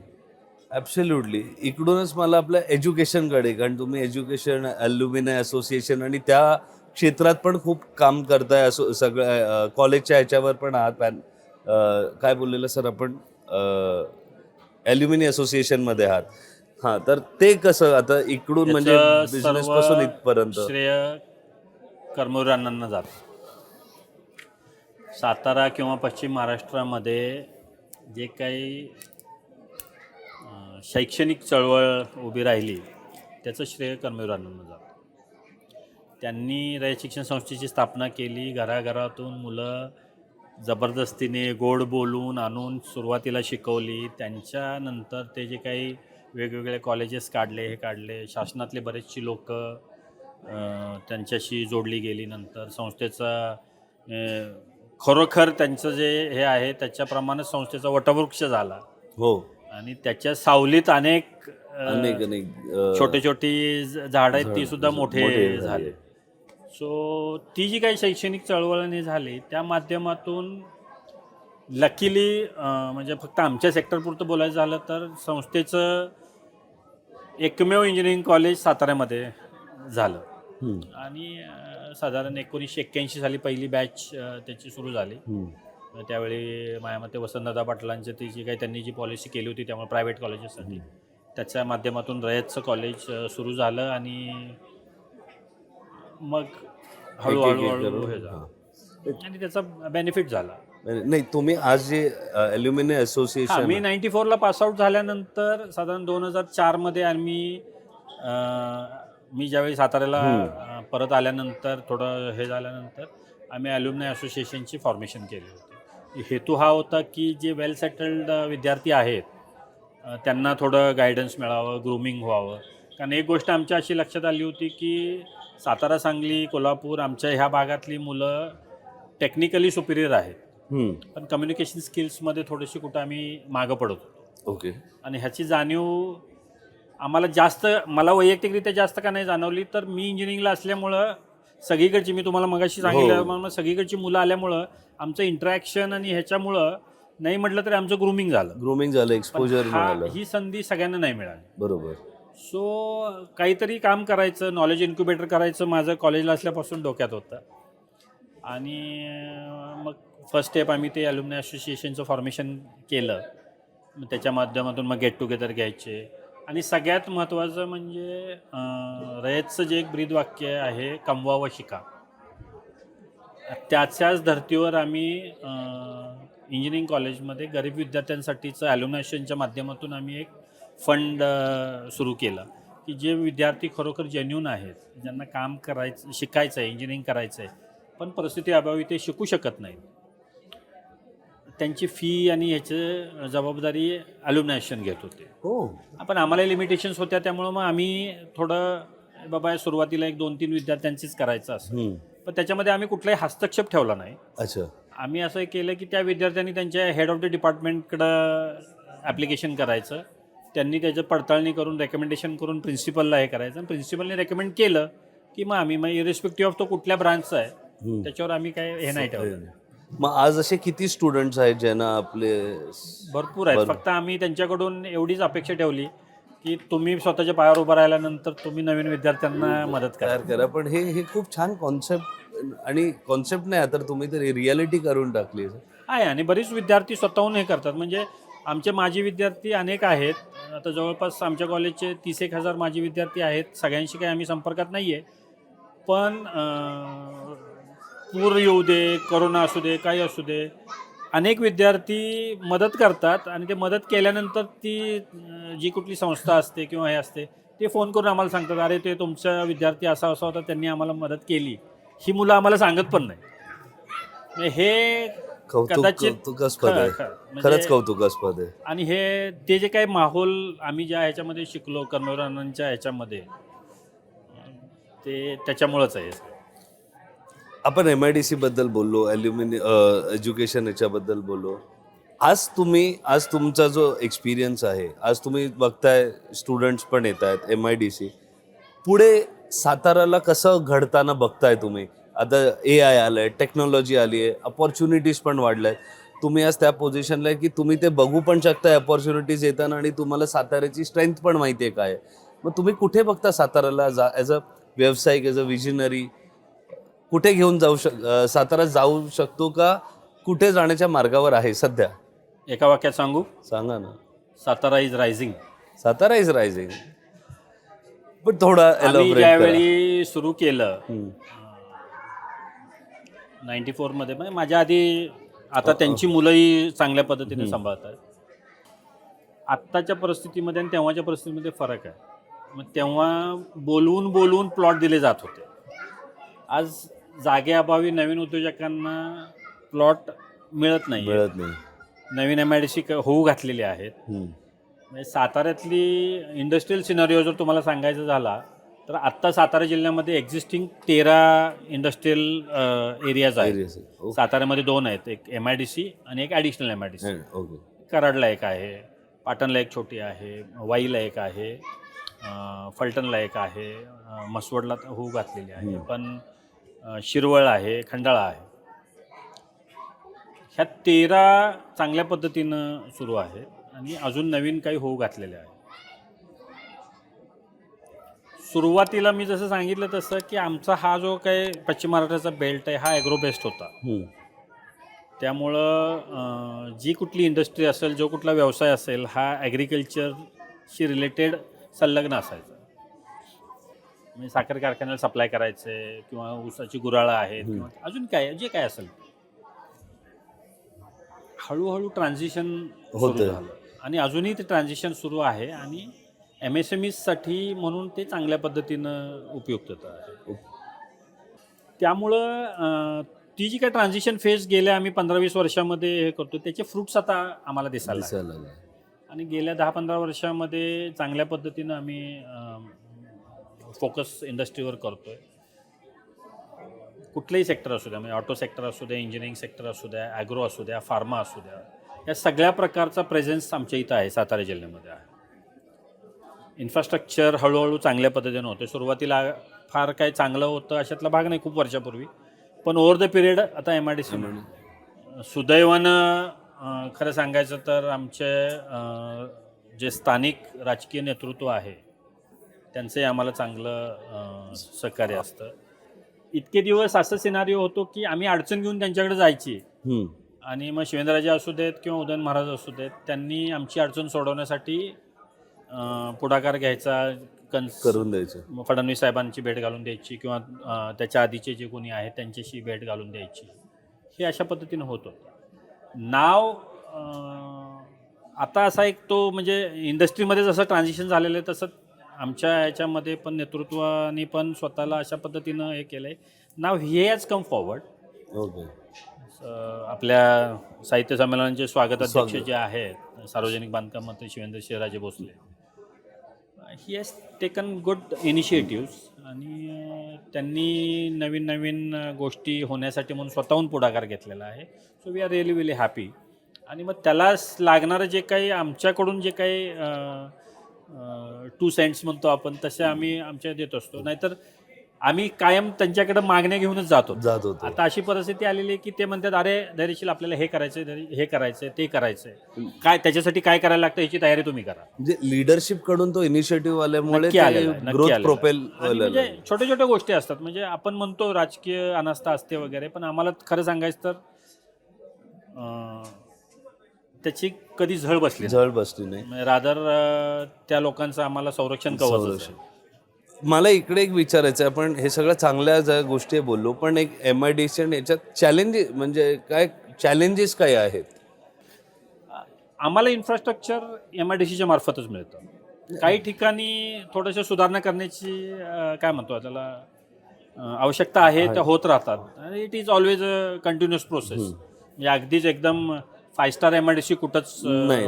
ॲब्सोल्युटली. इकडूनच मला आपल्या एज्युकेशनकडे, कारण तुम्ही एज्युकेशन, ॲल्युमिनाय असोसिएशन आणि त्या क्षेत्रात पण खूप काम करताय, असो सगळ्या कॉलेजच्या ह्याच्यावर पण आहात. काय बोललेलं सर आपण, ॲल्युमिनी असोसिएशनमध्ये आहात. हां, तर ते कसं आता इकडून म्हणजे बिझनेसपासून इथपर्यंत श्रेय कर्मवीर अण्णांना जातं. सातारा किंवा पश्चिम महाराष्ट्रामध्ये जे काही शैक्षणिक चळवळ उभी राहिली त्याचं श्रेय कर्मवीर अण्णांना जातं. त्यांनी रयत शिक्षण संस्थेची स्थापना केली. घराघरातून मुलं जबरदस्तीने गोड बोलून आणून सुरुवातीला शिकवली. त्यांच्यानंतर ते जे काही वेगवेगळे कॉलेजेस काढले, शासनातले बरेचशी लोक त्यांच्याशी जोडली गेली. नंतर संस्थेचा खरोखर त्यांचं जे हे आहे त्याच्याप्रमाणे संस्थेचा वटवृक्ष झाला. हो. आणि त्याच्या सावलीत अनेक छोटे झाडं आहेत, ती सुद्धा मोठे झाले. सो ती जी काही शैक्षणिक चळवळणी झाली त्या माध्यमातून लकीली, म्हणजे फक्त आमच्या सेक्टरपुरतं बोलायचं झालं तर संस्थेचं एकमेव इंजिनिअरिंग कॉलेज साताऱ्यामध्ये झालं. आणि साधारण 1981 साली पहिली बॅच त्याची सुरू झाली. त्यावेळी माझ्या मते वसंतदादा पाटलांची ती जी काही त्यांनी जी पॉलिसी केली होती, त्यामुळे प्रायव्हेट कॉलेजेससाठी त्याच्या माध्यमातून रयतचं कॉलेज सुरू झालं आणि मग हळूहळू हे झालं आणि त्याचा बेनिफिट झाला. नाही, तुम्ही आज जे ॲल्युमिनी असोसिएशन, मी 94ला पासआउट झाल्यानंतर साधारण 2004मध्ये मी ज्यावेळी साताऱ्याला परत आल्यानंतर थोडं हे झाल्यानंतर आम्ही ॲल्युमिनी असोसिएशनची फॉर्मेशन केली होती. हेतू हा होता की जे वेल सेटल्ड विद्यार्थी आहेत त्यांना थोडं गायडन्स मिळावं, ग्रूमिंग व्हावं. कारण एक गोष्ट आमच्या अशी लक्षात आली होती की सातारा, सांगली, कोल्हापूर आमच्या ह्या भागातली मुलं टेक्निकली सुपिरियर आहेत, पण कम्युनिकेशन स्किल्समध्ये थोडीशी कुठं आम्ही मागं पडत होतो. ओके. आणि ह्याची जाणीव आम्हाला जास्त, मला वैयक्तिकरित्या जास्त का नाही जाणवली, तर मी इंजिनिअरिंगला असल्यामुळं सगळीकडची, मी तुम्हाला मगाशी सांगितलं, मग सगळीकडची मुलं आल्यामुळं आमचं इंटरॅक्शन आणि ह्याच्यामुळं नाही म्हटलं तरी आमचं ग्रूमिंग झालं, एक्सपोजर मिळालं. ही संधी सगळ्यांना नाही मिळाली. बरोबर. सो काहीतरी काम करायचं, नॉलेज इन्क्युबेटर करायचं माझं कॉलेजला असल्यापासून डोक्यात होतं. आणि मग फर्स्ट स्टेप आम्ही ते ॲल्युमिनी असोसिएशनचं फॉर्मेशन केलं. मग त्याच्या माध्यमातून मग गेट टुगेदर घ्यायचे. आणि सगळ्यात महत्त्वाचं म्हणजे रयतचं जे एक ब्रीदवाक्य आहे, कमवा व शिका, त्याच्याच धर्तीवर आम्ही इंजिनिअरिंग कॉलेजमध्ये गरीब विद्यार्थ्यांसाठीचं ॲल्युमिनी असोसिएशनच्या माध्यमातून आम्ही एक फंड सुरू केला की जे विद्यार्थी खरोखर जेन्युन आहेत, ज्यांना काम करायचं, शिकायचं आहे, इंजिनिअरिंग करायचं आहे, पण परिस्थिती अभावी ते शिकू शकत नाहीत, त्यांची फी आणि ह्याची जबाबदारी ॲल्युमिनी असोसिएशन घेत होते. पण आम्हाला लिमिटेशन्स होत्या, त्यामुळं मग आम्ही थोडं बाबा सुरुवातीला 1-2-3 विद्यार्थ्यांचीच करायचं असं, पण त्याच्यामध्ये आम्ही कुठलाही हस्तक्षेप ठेवला नाही. अच्छा. आम्ही असं केलं की त्या विद्यार्थ्यांनी त्यांच्या हेड ऑफ द डिपार्टमेंटकडं ॲप्लिकेशन करायचं, त्यांनी त्याचं पडताळणी करून रेकमेंडेशन करून प्रिन्सिपलला हे करायचं, आणि प्रिन्सिपलने रेकमेंड केलं की मग आम्ही, मग इरेस्पेक्टिव्ह ऑफ तो कुठल्या ब्रांचचा आहे त्याच्यावर आम्ही काय हे नाही ठेवलं. मग आज असे किती स्टुडंट्स आहेत ज्यांना आपले? भरपूर आहेत. फक्त आम्ही त्यांच्याकडून एवढीच अपेक्षा ठेवली की तुम्ही स्वतःच्या पायावर उभं राहिल्यानंतर तुम्ही नवीन विद्यार्थ्यांना मदत करा. पण हे खूप छान कॉन्सेप्ट आणि कॉन्सेप्ट नाही तर तुम्ही तर रियालिटी करून टाकली आहे. आणि बरीच विद्यार्थी स्वतःहून हे करतात. म्हणजे आमचे माजी विद्यार्थी अनेक आहेत. आता जवळपास आमच्या कॉलेजचे 30,000 माजी विद्यार्थी आहेत. सगळ्यांशी काही आम्ही संपर्कात नाही आहे. पण पूर येऊ दे, करोना असू दे, काही असू दे, अनेक विद्यार्थी मदत करतात आणि ते मदत केल्यानंतर ती जी कुठली संस्था असते किंवा हे असते ते फोन करून आम्हाला सांगतात, अरे ते तुमचा विद्यार्थी असा असा होता, त्यांनी आम्हाला मदत केली. ही मुलं आम्हाला सांगत पण नाही. म्हणजे हे कौतुकास्पद आहे. म्हणजे खरंच कौतुकास्पद आहे. आणि हे ते जे काही माहोल आम्ही ज्या ह्याच्यामध्ये शिकलो कर्मवीरांच्या ह्याच्यामध्ये, ते त्याच्यामुळंच आहे. आपण MIDC बद्दल बोललो, एज्युकेशन याच्याबद्दल बोललो. आज तुमचा जो एक्सपिरियन्स आहे, आज तुम्ही बघताय स्टुडंट्स पण येत आहेत MIDC, पुढे साताराला कसं घडताना बघताय तुम्ही? आता AI आलंय, टेक्नॉलॉजी आली आहे, अपॉर्च्युनिटीज पण वाढल्या आहेत. तुम्ही आज त्या पोझिशनला आहे की तुम्ही ते बघू पण शकताय अपॉर्च्युनिटीज येताना आणि तुम्हाला साताऱ्याची स्ट्रेंथ पण माहिती आहे काय. मग तुम्ही कुठे बघता साताराला ॲज अ व्यावसायिक, ॲज अ विजनरी? कुठे घेऊन सातारा जाऊ शकतो का कुठे जाण्याच्या मार्गावर आहे सध्या? एका वाक्यात सांगू? सांगा ना. Satara is rising. Satara is rising. पण थोडा आम्ही ज्यावेळी सुरू केलं 94 मध्ये, म्हणजे माझ्या आधी, आता त्यांची मुलंही चांगल्या पद्धतीने सांभाळतात. आत्ताच्या परिस्थितीमध्ये आणि तेव्हाच्या परिस्थितीमध्ये फरक आहे. मग तेव्हा बोलवून प्लॉट दिले जात होते. आज जागेअभावी नवीन उद्योजकांना प्लॉट मिळत नाही. नवीन MIDC होऊ घातलेले आहेत. म्हणजे साताऱ्यातली इंडस्ट्रीयल सिनारिओ जर तुम्हाला सांगायचं झाला तर आत्ता सातारा जिल्ह्यामध्ये एक्झिस्टिंग 13 इंडस्ट्रीयल एरियाज आहेत. साताऱ्यामध्ये 2 आहेत, एक MIDC आणि एक ॲडिशनल MIDC. कराडला एक आहे, पाटणला एक छोटी आहे, वाईला एक आहे, फलटणला एक आहे, मसवडला होऊ घातलेली आहे, पण शिरवळ आहे, खंडाळा आहे. ह्या 13 चांगल्या पद्धतीनं सुरू आहेत आणि अजून नवीन काही होऊ घातलेले आहे. सुरुवातीला मी जसं सांगितलं तसं की आमचा हा जो काही पश्चिम महाराष्ट्राचा बेल्ट आहे हा ॲग्रो बेस्ड होता. त्यामुळं जी कुठली इंडस्ट्री असेल, जो कुठला व्यवसाय असेल, हा ॲग्रिकल्चरशी रिलेटेड संलग्न असायचा. म्हणजे साखर कारखान्याला सप्लाय करायचे किंवा ऊसाची गुराळं आहेत किंवा अजून काय जे काय असेल. हळूहळू ट्रान्झिशन सुरू झालं आणि अजूनही ते ट्रान्झिशन सुरू आहे आणि MSMEसाठी म्हणून ते चांगल्या पद्धतीनं उपयुक्तता आहे. त्यामुळं ती जी काय ट्रान्झिशन फेज गेल्या आम्ही 15-20 वर्षामध्ये हे करतो त्याचे फ्रूट्स आता आम्हाला दिसायला लागले. आणि गेल्या 10-15 वर्षामध्ये चांगल्या पद्धतीनं आम्ही फोकस इंडस्ट्रीवर करतोय. कुठलंही सेक्टर असू द्या, म्हणजे ऑटो सेक्टर असू द्या, इंजिनिअरिंग सेक्टर असू द्या, ॲग्रो असू द्या, फार्मा असू द्या, या सगळ्या प्रकारचा प्रेझेन्स आमच्या इथं आहे, सातारा जिल्ह्यामध्ये आहे. इन्फ्रास्ट्रक्चर हळूहळू चांगल्या पद्धतीनं होतं. सुरुवातीला फार काही चांगलं होतं अशातला भाग नाही खूप वर्षापूर्वी, पण ओव्हर द पिरियड आता MIDC सुदैवानं खरं सांगायचं तर आमचे जे स्थानिक राजकीय नेतृत्व आहे त्यांचंही आम्हाला चांगलं सहकार्य असतं. इतके दिवस असं सिनारिओ होतो की आम्ही अडचण घेऊन त्यांच्याकडे जायची आणि मग शिवेंद्रराजे असू देत किंवा उदयन महाराज असू देत, त्यांनी आमची अडचण सोडवण्यासाठी पुढाकार घ्यायचा, करून द्यायचं. फडणवीस साहेबांची भेट घालून द्यायची किंवा त्याच्या आधीचे जे कोणी आहेत त्यांच्याशी भेट घालून द्यायची. हे अशा पद्धतीनं होत होतं. नाव आता असा एक तो म्हणजे इंडस्ट्रीमध्ये जसं ट्रान्झिशन झालेलं आहे तसं आमच्या ह्याच्यामध्ये पण नेतृत्वाने पण स्वतःला अशा पद्धतीनं हे केलं आहे. नाव हे हॅज कम फॉरवर्ड. आपल्या साहित्य संमेलनाचे स्वागताध्यक्ष जे आहेत सार्वजनिक बांधकाम मंत्री Shivendraraje Bhosale, he has taken good initiatives आणि त्यांनी नवीन नवीन गोष्टी होण्यासाठी म्हणून स्वतःहून पुढाकार घेतलेला आहे. So we are really happy. आणि मग त्याला लागणारं जे काही आमच्याकडून जे काही 2 सेंट्स म्हणतो आपण तसे आम्ही आमच्या देत असतो. नाहीतर आम्ही कायम त्यांच्याकडे मागण्या घेऊनच जातो. होतो. आता अशी परिस्थिती आलेली आहे की ते म्हणतात, अरे धैर्यशील आपल्याला हे करायचं, हे करायचं, ते करायचं, काय त्याच्यासाठी काय करायला लागतं याची तयारी तुम्ही करा. म्हणजे लिडरशिप कडून तो इनिशिएटिव्ह आल्यामुळे नक्की आलेला आहे, नक्की ग्रोथ आलेला आहे. प्रोपेल आणि म्हणजे छोट्या छोट्या गोष्टी असतात. म्हणजे आपण म्हणतो राजकीय अनास्था असते वगैरे, पण आम्हाला खरं सांगायचं तर त्याची कधी झळ बसली जळ बसली नाही. नाही. रादर त्या लोकांचं आम्हाला संरक्षण कवच आहे. मला इकडे एक विचारायचं आहे, आपण हे सगळं चांगल्या ज्या गोष्टी बोललो, पण एक MIDC आणि याच्यात चॅलेंजेस म्हणजे काय, चॅलेंजेस काय आहेत? आम्हाला इन्फ्रास्ट्रक्चर MIDCच्या मार्फतच मिळतं. काही ठिकाणी थोड्याशा सुधारणा करण्याची काय म्हणतो त्याला आवश्यकता आहे, त्या होत राहतात. आणि it is always a continuous process. म्हणजे अगदीच एकदम 5 स्टार MIDC कुठंच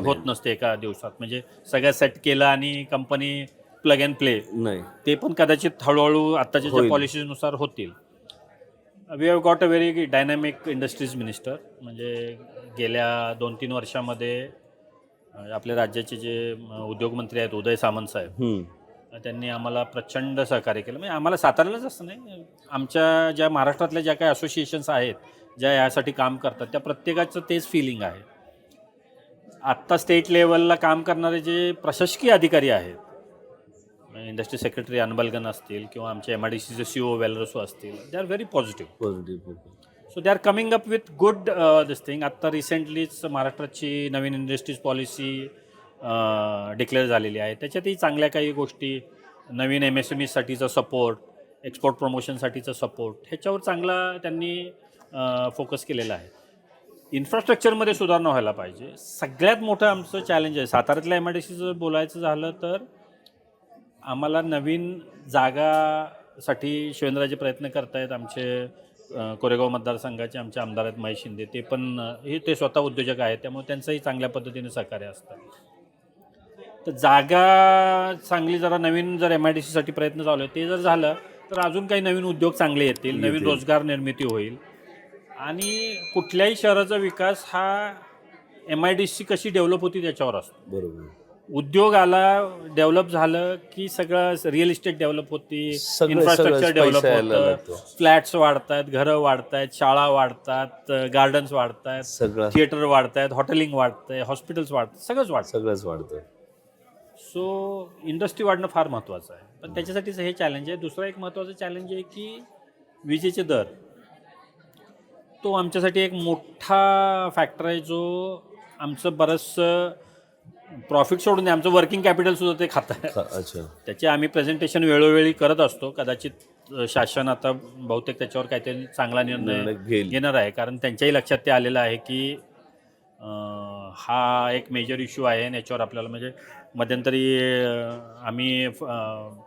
होत नसते एका दिवसात. म्हणजे सगळं सेट केलं आणि कंपनी प्लग अँड प्ले नाही, ते पण कदाचित हळूहळू आत्ताच्या ज्या पॉलिसीनुसार होतील. We have got a very dynamic industries minister. म्हणजे गेल्या 2-3 वर्षामध्ये आपल्या राज्याचे जे उद्योगमंत्री आहेत उदय सामंत साहेब, त्यांनी आम्हाला प्रचंड सहकार्य केलं. म्हणजे आम्हाला साताऱ्यालाच असं नाही, आमच्या ज्या महाराष्ट्रातल्या ज्या काही असोसिएशन्स आहेत ज्या यासाठी काम करतात त्या प्रत्येकाचं तेच फिलिंग आहे. आत्ता स्टेट लेवलला काम करणारे जे प्रशासकीय अधिकारी आहेत, इंडस्ट्री सेक्रेटरी अनबलगन असतील किंवा आमचे MIDCचे CEO वेलरसो असतील, they are very positive. So they are coming up with good this thing. आत्ता रिसेंटलीच महाराष्ट्राची नवीन इंडस्ट्रीज पॉलिसी डिक्लेअर झालेली आहे. त्याच्यातही चांगल्या काही गोष्टी, नवीन MSMEसाठीचा सपोर्ट, एक्सपोर्ट प्रमोशनसाठीचा सपोर्ट, ह्याच्यावर चांगला त्यांनी फोकस केलेला आहे. इन्फ्रास्ट्रक्चरमध्ये सुधारणा व्हायला पाहिजे. सगळ्यात मोठं आमचं चॅलेंज आहे साताऱ्यातल्या MIDCचं बोलायचं झालं तर, आम्हाला नवीन जागासाठी शिवेंद्रराजे प्रयत्न करतायत. आमचे कोरेगाव मतदारसंघाचे आमचे आमदार आहेत महेश शिंदे, ते पण ते स्वतः उद्योजक आहेत, त्यामुळे त्यांचंही चांगल्या पद्धतीने सहकार्य असतं. तर जागा चांगली जरा नवीन जर MIDCसाठी प्रयत्न चालू आहे, ते जर झालं तर अजून काही नवीन उद्योग चांगले येतील, नवीन रोजगार निर्मिती होईल. आणि कुठल्याही शहराचा विकास हा MIDC कशी डेव्हलप होती त्याच्यावर असतो. बरोबर. उद्योग आला, डेव्हलप झालं की सगळं रिअल इस्टेट डेव्हलप होती, इन्फ्रास्ट्रक्चर डेव्हलप होतं, फ्लॅट्स वाढत आहेत, घरं वाढत आहेत, शाळा वाढतात, गार्डन्स वाढत आहेत, थिएटर वाढत आहेत, हॉटेलिंग वाढतंय, हॉस्पिटल्स वाढतात, सगळंच वाढतं. सो इंडस्ट्री वाढणं फार महत्त्वाचं आहे. पण त्याच्यासाठीच हे चॅलेंज आहे. दुसरं एक महत्त्वाचं चॅलेंज आहे की विजेचे दर, तो आमच्यासाठी एक मोठा फॅक्टर आहे, जो आमचं बरंचसं प्रॉफिट सोडून आमचं वर्किंग कॅपिटलसुद्धा ते खातं आहे. त्याचे आम्ही प्रेझेंटेशन वेळोवेळी करत असतो. कदाचित शासन आता बहुतेक त्याच्यावर काहीतरी चांगला निर्णय घेणार आहे, कारण त्यांच्याही लक्षात ते आलेलं आहे की हा एक मेजर इश्यू आहे आणि याच्यावर आपल्याला, म्हणजे मध्यंतरी आम्ही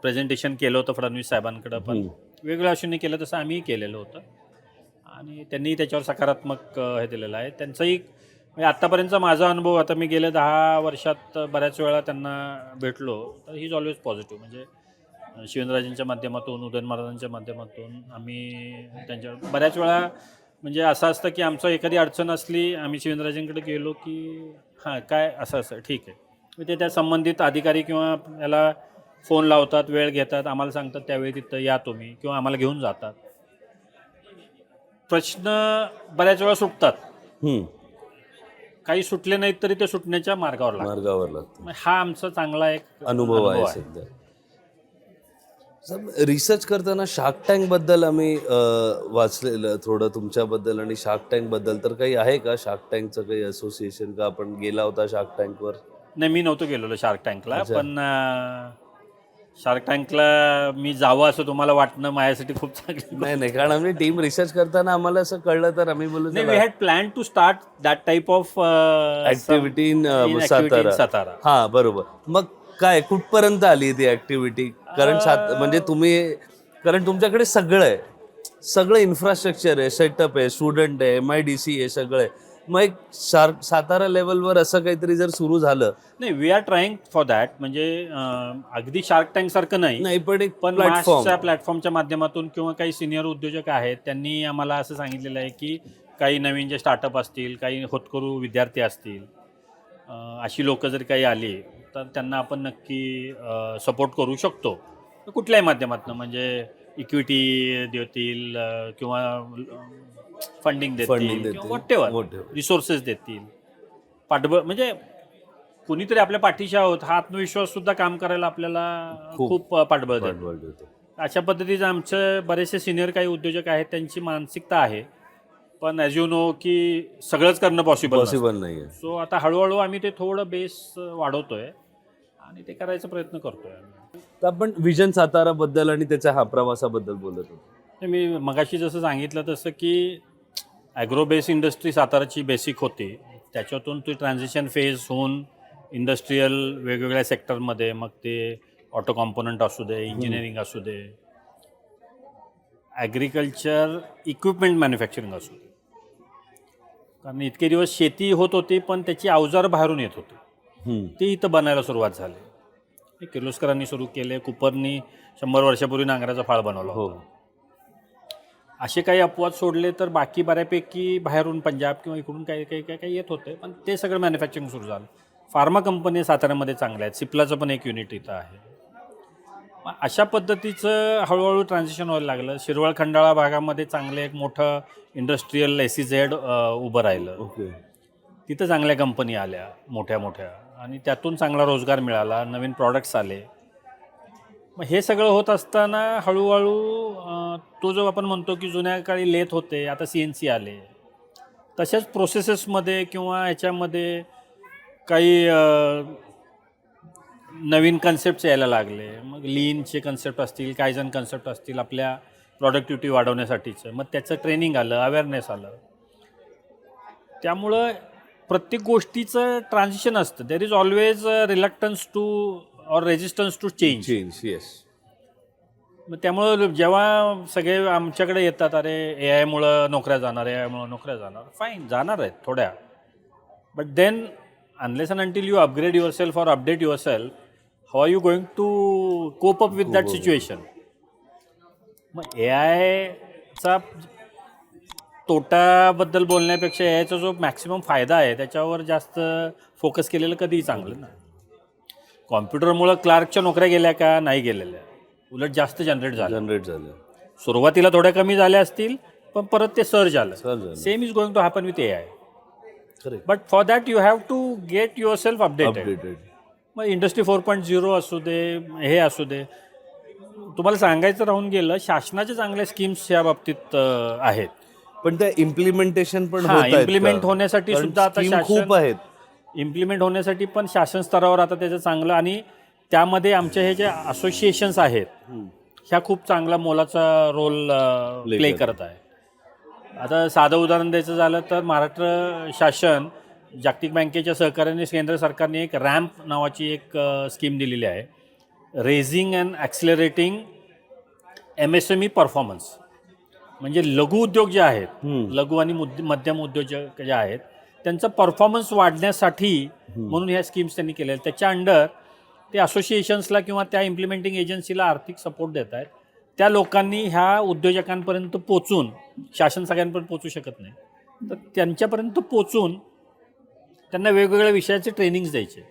प्रेझेंटेशन केलं होतं फडणवीस साहेबांकडं, पण वेगळ्या इश्यूने केलं तसं आम्हीही केलेलं होतं आणि त्यांनी त्याच्यावर सकारात्मक हे दिलेलं आहे. त्यांचंही म्हणजे आत्तापर्यंतचा माझा अनुभव, आता मी गेल्या 10 वर्षात बऱ्याच वेळा त्यांना भेटलो, तर ही इज ऑलवेज पॉझिटिव्ह. म्हणजे शिवेंद्रराजेंच्या माध्यमातून, उदयन महाराजांच्या माध्यमातून आम्ही त्यांच्यावर बऱ्याच वेळा, म्हणजे असं असतं की आमचं एखादी अडचण असली, आम्ही शिवेंद्रराजेंकडे गेलो की हां काय असं ठीक आहे, ते त्या संबंधित अधिकारी किंवा याला फोन लावतात, वेळ घेतात, आम्हाला सांगतात त्यावेळी तिथं या तुम्ही, किंवा आम्हाला घेऊन जातात. प्रश्न बऱ्याच वेळा सुटतात, काही सुटले नाहीत तरी ते सुटण्याच्या मार्गावर लागतात. हा आमचा चांगला एक अनुभव आहे सध्या. रिसर्च करताना शार्क टँक बद्दल आम्ही वाचलेलं थोडं तुमच्याबद्दल आणि शार्क टँक बद्दल, तर काही आहे का शार्क टँकचं काही असोसिएशन का? आपण गेला होता शार्क टँकवर? नाही, मी नव्हतो गेलेलो शार्क टँकला, पण शार्क टँकला मी जावं असं तुम्हाला वाटणं माझ्यासाठी खूप चांगलं. नाही, कारण आम्ही टीम रिसर्च करताना आम्हाला असं कळलं, तर आम्ही बोललो नाही, we had plan to start that type of activity in Satara. हा बरोबर. मग काय कुठपर्यंत आली ती ऍक्टिव्हिटी? कारण म्हणजे कारण तुमच्याकडे सगळं इन्फ्रास्ट्रक्चर आहे, सेटअप आहे, स्टुडंट आहे, MIDC आहे, सगळं आहे. मग एक सातारा लेवलवर असं काहीतरी जर सुरू झालं. नाही, we are trying for that. म्हणजे अगदी शार्क टँक सारखं नाही, पण एक प्लॅटफॉर्मच्या माध्यमातून किंवा काही सिनियर उद्योजक आहेत त्यांनी आम्हाला असं सांगितलेलं आहे की काही नवीन जे स्टार्टअप असतील, काही होतकरू विद्यार्थी असतील, अशी लोक जर काही आली तर त्यांना आपण नक्की सपोर्ट करू शकतो कुठल्याही माध्यमातून. म्हणजे इक्विटी देतील किंवा फंडिंग Funding देतील देतील. किंवा whatever, Whatever. रिसोर्सेस देतील, पाठबळ म्हणजे कुणीतरी आपल्या पाठीशी आहोत हा आत्मविश्वास सुद्धा काम करायला आपल्याला खूप पाठबळ देतो. पाठबळ देतो. अशा पद्धतीचं आमचे बरेचसे सिनियर काही उद्योजक आहेत त्यांची मानसिकता आहे, पण ॲज यू नो की सगळंच करणं पॉसिबल नाही आहे. सो आता हळूहळू आम्ही ते थोडं बेस वाढवतोय आणि ते करायचा प्रयत्न करतोय आम्ही. तर आपण विजन साताराबद्दल आणि त्याच्या हा प्रवासाबद्दल बोलत होतो. तर मी मगाशी जसं सांगितलं तसं की ॲग्रो बेस इंडस्ट्री साताराची बेसिक होती, त्याच्यातून ती ट्रान्झिशन फेज होऊन इंडस्ट्रीयल वेगवेगळ्या सेक्टरमध्ये, मग ते ऑटो कॉम्पोनंट असू दे, इंजिनिअरिंग असू दे, ॲग्रिकल्चर इक्विपमेंट मॅन्युफॅक्चरिंग असू दे, कारण इतके दिवस शेती होत होती पण त्याची अवजार बाहेरून येत होती, ती इथं बनायला सुरुवात झाली. हे किर्लोस्करांनी सुरू केले, कुपरनी 100 वर्षापूर्वी नांगराचा फाळ बनवला होता. असे काही अपवाद सोडले तर बाकी बऱ्यापैकी बाहेरून पंजाब किंवा इकडून काही येत होते, पण ते सगळं मॅन्युफॅक्चरिंग सुरू झालं. फार्मा कंपनी साताऱ्यामध्ये चांगल्या आहेत, सिप्लाचं पण एक युनिट इथं आहे. अशा पद्धतीचं हळूहळू ट्रान्झिशन व्हायला लागलं. शिरवळ खंडाळा भागामध्ये चांगलं एक मोठं इंडस्ट्रीयल SEZ उभं राहिलं. ओके. तिथं चांगल्या कंपनी आल्या मोठ्या मोठ्या आणि त्यातून चांगला रोजगार मिळाला, नवीन प्रॉडक्ट्स आले. मग हे सगळं होत असताना हळूहळू तो जो आपण म्हणतो की जुन्या काळी लेथ होते, आता CNC आले, तशाच प्रोसेसेसमध्ये किंवा ह्याच्यामध्ये काही नवीन कन्सेप्ट्स यायला लागले. मग लीनचे कन्सेप्ट असतील, कायझन कन्सेप्ट असतील आपल्या प्रॉडक्टिव्हिटी वाढवण्यासाठीचं, मग त्याचं ट्रेनिंग आलं, अवेअरनेस आलं. त्यामुळं प्रत्येक गोष्टीचं ट्रान्झिशन असतं. There is always reluctance to or resistance to change. Yes. मग त्यामुळं जेव्हा सगळे आमच्याकडे येतात, अरे AI मुळं नोकऱ्या जाणार, AI मुळं नोकऱ्या जाणार, फाईन, जाणार आहेत थोड्या, but then unless and until you upgrade your self or update your self, how are you going to cope up with that situation. मग AIचा तोटाबद्दल बोलण्यापेक्षा AIचा जो मॅक्सिमम फायदा आहे त्याच्यावर जास्त फोकस केलेलं कधीही चांगलं ना. कॉम्प्युटरमुळं क्लार्कच्या नोकऱ्या गेल्या का? नाही गेलेल्या, उलट जास्त जनरेट झालं. सुरुवातीला थोड्या कमी झाल्या असतील, पण परत ते सर्ज आलं. Same is going to happen with AI. But for that you have to get your self updated. मग इंडस्ट्री 4.0 असू दे, हे असू दे. तुम्हाला सांगायचं राहून गेलं, शासनाच्या चांगल्या स्कीम्स या बाबतीत आहेत, पण त्या इम्प्लिमेंटेशन पण इम्प्लिमेंट होण्यासाठी सुद्धा आता खूप आहेत. इम्प्लिमेंट होण्यासाठी पण शासन स्तरावर आता त्याचं चांगलं, आणि त्यामध्ये आमच्या हे जे असोसिएशन्स आहेत ह्या खूप चांगला मोलाचा रोल प्ले करत आहे. आता साधं उदाहरण द्यायचं झालं तर महाराष्ट्र शासन जागतिक बँकेच्या सहकार्याने केंद्र सरकारने एक रॅम्प नावाची एक स्कीम दिलेली आहे, रेझिंग अँड ॲक्सिलरेटिंग MSME परफॉर्मन्स. म्हणजे लघु उद्योग जे आहेत, लघु आणि मध्यम उद्योजक जे आहेत, त्यांचा परफॉर्मन्स वाढण्यासाठी म्हणून ह्या स्कीम्स त्यांनी केल्या. त्याच्या अंडर ते असोसिएशन्सला किंवा त्या इम्प्लिमेंटिंग एजन्सीला आर्थिक सपोर्ट देत आहेत. त्या लोकांनी ह्या उद्योजकांपर्यंत पोचून, शासन सगळ्यांपर्यंत पोचू शकत नाही, तर त्यांच्यापर्यंत पोचून त्यांना वेगवेगळ्या विषयाचे ट्रेनिंग्स द्यायचे.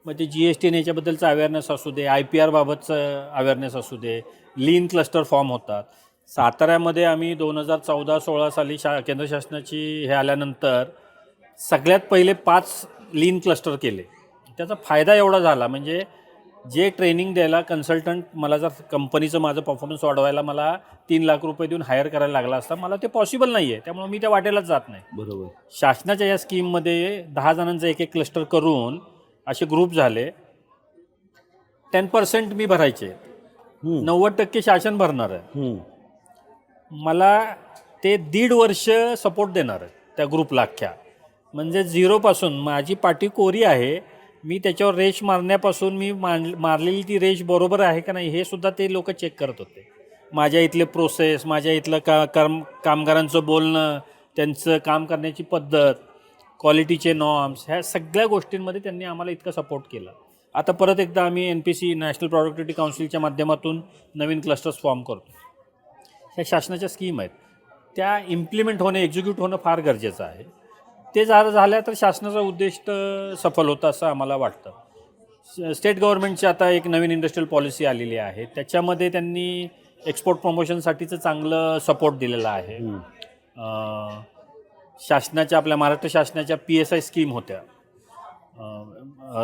मग ते GST आणि याच्याबद्दलचं अवेअरनेस असू दे, IPR बाबतचं अवेअरनेस असू दे, लीन क्लस्टर फॉर्म होतात. साताऱ्यामध्ये आम्ही 2014-16 साली केंद्र शासनाची हे आल्यानंतर सगळ्यात पहिले 5 लीन क्लस्टर केले. त्याचा फायदा एवढा झाला, म्हणजे जे ट्रेनिंग द्यायला कन्सल्टंट, मला जर कंपनीचं माझं परफॉर्मन्स वाढवायला मला 3 लाख रुपये देऊन हायर करायला लागला असता, मला ते पॉसिबल नाही आहे, त्यामुळे मी त्या वाटेलाच जात नाही. बरोबर. शासनाच्या या स्कीममध्ये 10 जणांचं एक क्लस्टर करून असे ग्रुप झाले. 10% मी भरायचे, 90% शासन भरणार आहे. मला ते 1.5 वर्ष सपोर्ट देणार आहे त्या ग्रुपला अख्ख्या. म्हणजे 0पासून माझी पाटी कोरी आहे, मी त्याच्यावर रेष मारण्यापासून मी मारलेली ती रेष बरोबर आहे का नाही हे सुद्धा ते लोक चेक करत होते. माझ्या इथले प्रोसेस, माझ्या इथलं कामगारांचं बोलणं, त्यांचं काम करण्याची पद्धत, क्वालिटीचे नॉर्म्स, ह्या सगळ्या गोष्टींमध्ये त्यांनी आम्हाला इतका सपोर्ट केला. आता परत एकदा आम्ही NPC नॅशनल प्रॉडक्टिव्हिटी काउन्सिलच्या माध्यमातून नवीन क्लस्टर्स फॉर्म करतो. ह्या शासनाच्या स्कीम आहेत, त्या इम्प्लिमेंट होणं, एक्झिक्यूट होणं फार गरजेचं आहे. ते झाल्या तर शासनाचा उद्दिष्ट सफल होतं असं आम्हाला वाटतं. स्टेट गव्हर्नमेंटची आता एक नवीन इंडस्ट्रियल पॉलिसी आलेली आहे, त्याच्यामध्ये त्यांनी एक्सपोर्ट प्रमोशनसाठीचं चांगलं सपोर्ट दिलेलं आहे. शासनाच्या आपल्या महाराष्ट्र शासनाच्या PSI स्कीम होत्या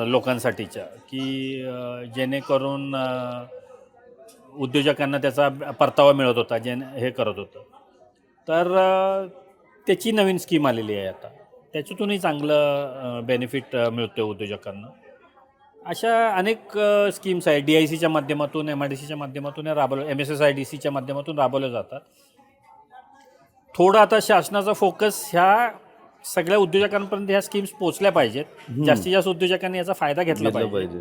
लोकांसाठीच्या, की जेणेकरून उद्योजकांना त्याचा परतावा मिळत होता, हे करत होतं. तर त्याची नवीन स्कीम आलेली आहे आता, त्याच्यातूनही चांगलं बेनिफिट मिळतो आहे उद्योजकांना. अशा अनेक स्कीम्स आहेत, DICच्या माध्यमातून, MIDCच्या माध्यमातून MSSIDCच्या माध्यमातून राबवल्या जातात. थोडं आता शासनाचा फोकस ह्या सगळ्या उद्योजकांपर्यंत ह्या स्कीम्स पोहोचल्या पाहिजेत, जास्तीत जास्त उद्योजकांनी याचा फायदा घेतला पाहिजे,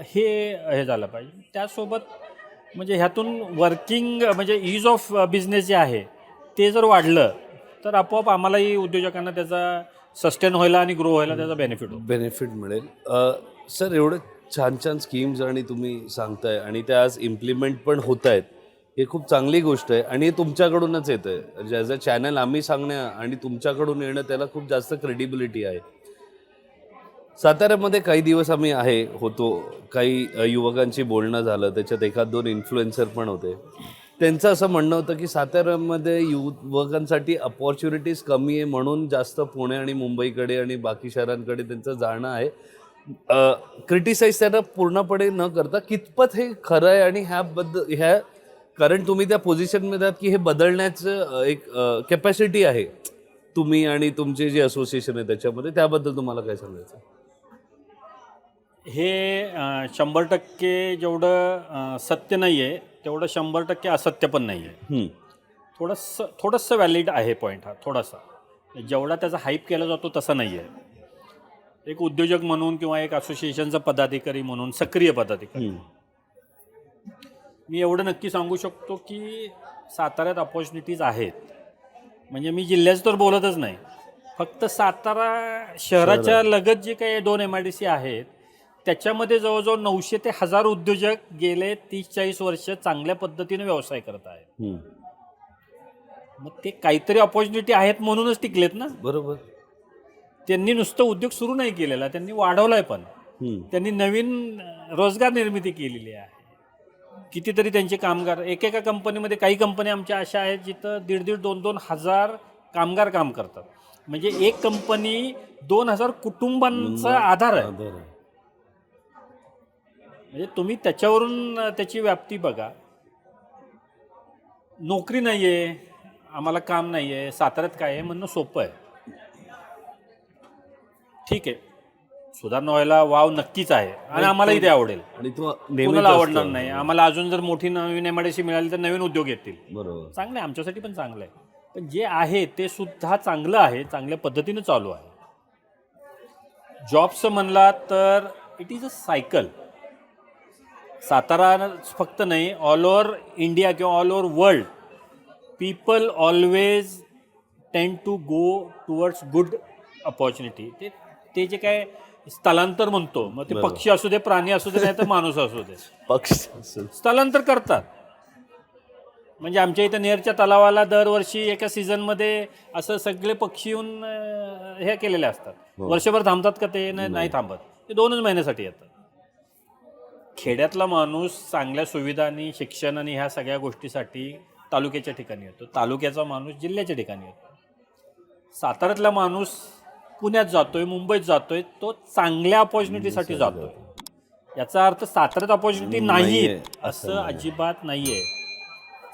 हे झालं पाहिजे. त्यासोबत म्हणजे ह्यातून वर्किंग म्हणजे ईज ऑफ बिझनेस जे आहे ते जर वाढलं तर आपोआप आम्हालाही उद्योजकांना त्याचा सस्टेन व्हायला आणि ग्रो व्हायला त्याचा बेनिफिट मिळेल. सर, एवढं छान छान स्कीम्स आणि तुम्ही सांगताय आणि त्या आज इम्प्लिमेंट पण होत आहेत, हे खूप चांगली गोष्ट आहे आणि हे तुमच्याकडूनच येतं आहे. ॲज अ चॅनल आम्ही सांगणं आणि तुमच्याकडून येणं त्याला खूप जास्त क्रेडिबिलिटी आहे. साताऱ्यामध्ये काही दिवस आम्ही होतो, काही युवकांशी बोलणं झालं, त्याच्यात एखाद 2 इन्फ्लुएन्सर पण होते. त्यांचं असं म्हणणं होतं की साताऱ्यामध्ये युवकांसाठी अपॉर्च्युनिटीज कमी आहे, म्हणून जास्त पुणे आणि मुंबईकडे आणि बाकी शहरांकडे त्यांचं जाणं आहे. क्रिटिसाइज त्यांना पूर्णपणे न करता कितपत हे खरं आहे आणि ह्या कारण तुम्ही त्या पोझिशनमध्ये आहात की हे बदलण्याचं एक कॅपॅसिटी आहे तुम्ही आणि तुमचे जे असोसिएशन आहे त्याच्यामध्ये, त्याबद्दल तुम्हाला काय सांगायचं? हे 100% जेवढं सत्य नाही आहे तेवढं 100% असत्य पण नाही आहे. थोडंसं व्हॅलिड आहे पॉईंट हा, थोडासा. जेवढा त्याचा हाईप केला जातो तसा नाही आहे. एक उद्योजक म्हणून किंवा एक असोसिएशनचा पदाधिकारी म्हणून, सक्रिय पदाधिकारी, मी एवढं नक्की सांगू शकतो की साताऱ्यात अपॉर्च्युनिटीज आहेत. म्हणजे मी जिल्ह्याचं तर बोलतच नाही, फक्त सातारा शहराच्या लगत जे काही 2 MIDC आहेत त्याच्यामध्ये जवळजवळ 900 ते 1000 उद्योजक गेले 30-40 वर्ष चांगल्या पद्धतीने व्यवसाय करत आहेत. मग ते काहीतरी अपॉर्च्युनिटी आहेत म्हणूनच टिकलेत ना. बरोबर. त्यांनी नुसतं उद्योग सुरू नाही केलेला, त्यांनी वाढवलाय पण. त्यांनी नवीन रोजगार निर्मिती केलेली आहे. कितीतरी त्यांचे कामगार, एकेका कंपनीमध्ये, काही कंपनी आमच्या अशा आहेत जिथं 1,500 2,000 हजार कामगार काम करतात. म्हणजे एक कंपनी 2000 कुटुंबांचा आधार आहे. म्हणजे तुम्ही त्याच्यावरून त्याची व्याप्ती बघा. नोकरी नाही आहे, आम्हाला काम नाही आहे, साताऱ्यात काय आहे म्हणणं सोपं आहे. ठीक आहे, सुधारणा व्हायला वाव नक्कीच आहे आणि आम्हालाही ते आवडेल आणि कोणाला आवडणार नाही. आम्हाला अजून जर मोठी नवीन MIDC मिळाली तर नवीन उद्योग येतील. बरोबर, चांगलं आहे, आमच्यासाठी पण चांगलं आहे. पण जे आहे ते सुद्धा चांगलं आहे, चांगल्या पद्धतीनं चालू आहे. जॉबचं म्हणला तर it is a cycle. Satara फक्त नाही, ऑल ओव्हर इंडिया किंवा all over world, people always tend to go towards good opportunity. ते जे काय स्थलांतर म्हणतो, मग ते पक्षी असू दे, प्राणी असू दे, नाही तर माणूस असू दे, स्थलांतर करतात. म्हणजे आमच्या इथं नेरच्या तलावाला दरवर्षी एका सीझनमध्ये असं सगळे पक्षी येऊन हे केलेले असतात. वर्षभर थांबतात का ते? नाही थांबत, ते 2च महिन्यासाठी येतात. खेड्यातला माणूस चांगल्या सुविधा आणि शिक्षण आणि ह्या सगळ्या गोष्टीसाठी तालुक्याच्या ठिकाणी येतो, तालुक्याचा माणूस जिल्ह्याच्या ठिकाणी येतो. साताऱ्यातला माणूस पुण्यात जातोय, मुंबईत जातोय, तो चांगल्या अपॉर्च्युनिटीसाठी जातोय. याचा अर्थ साताऱ्यात अपॉर्च्युनिटी नाही असं अजिबात नाही आहे.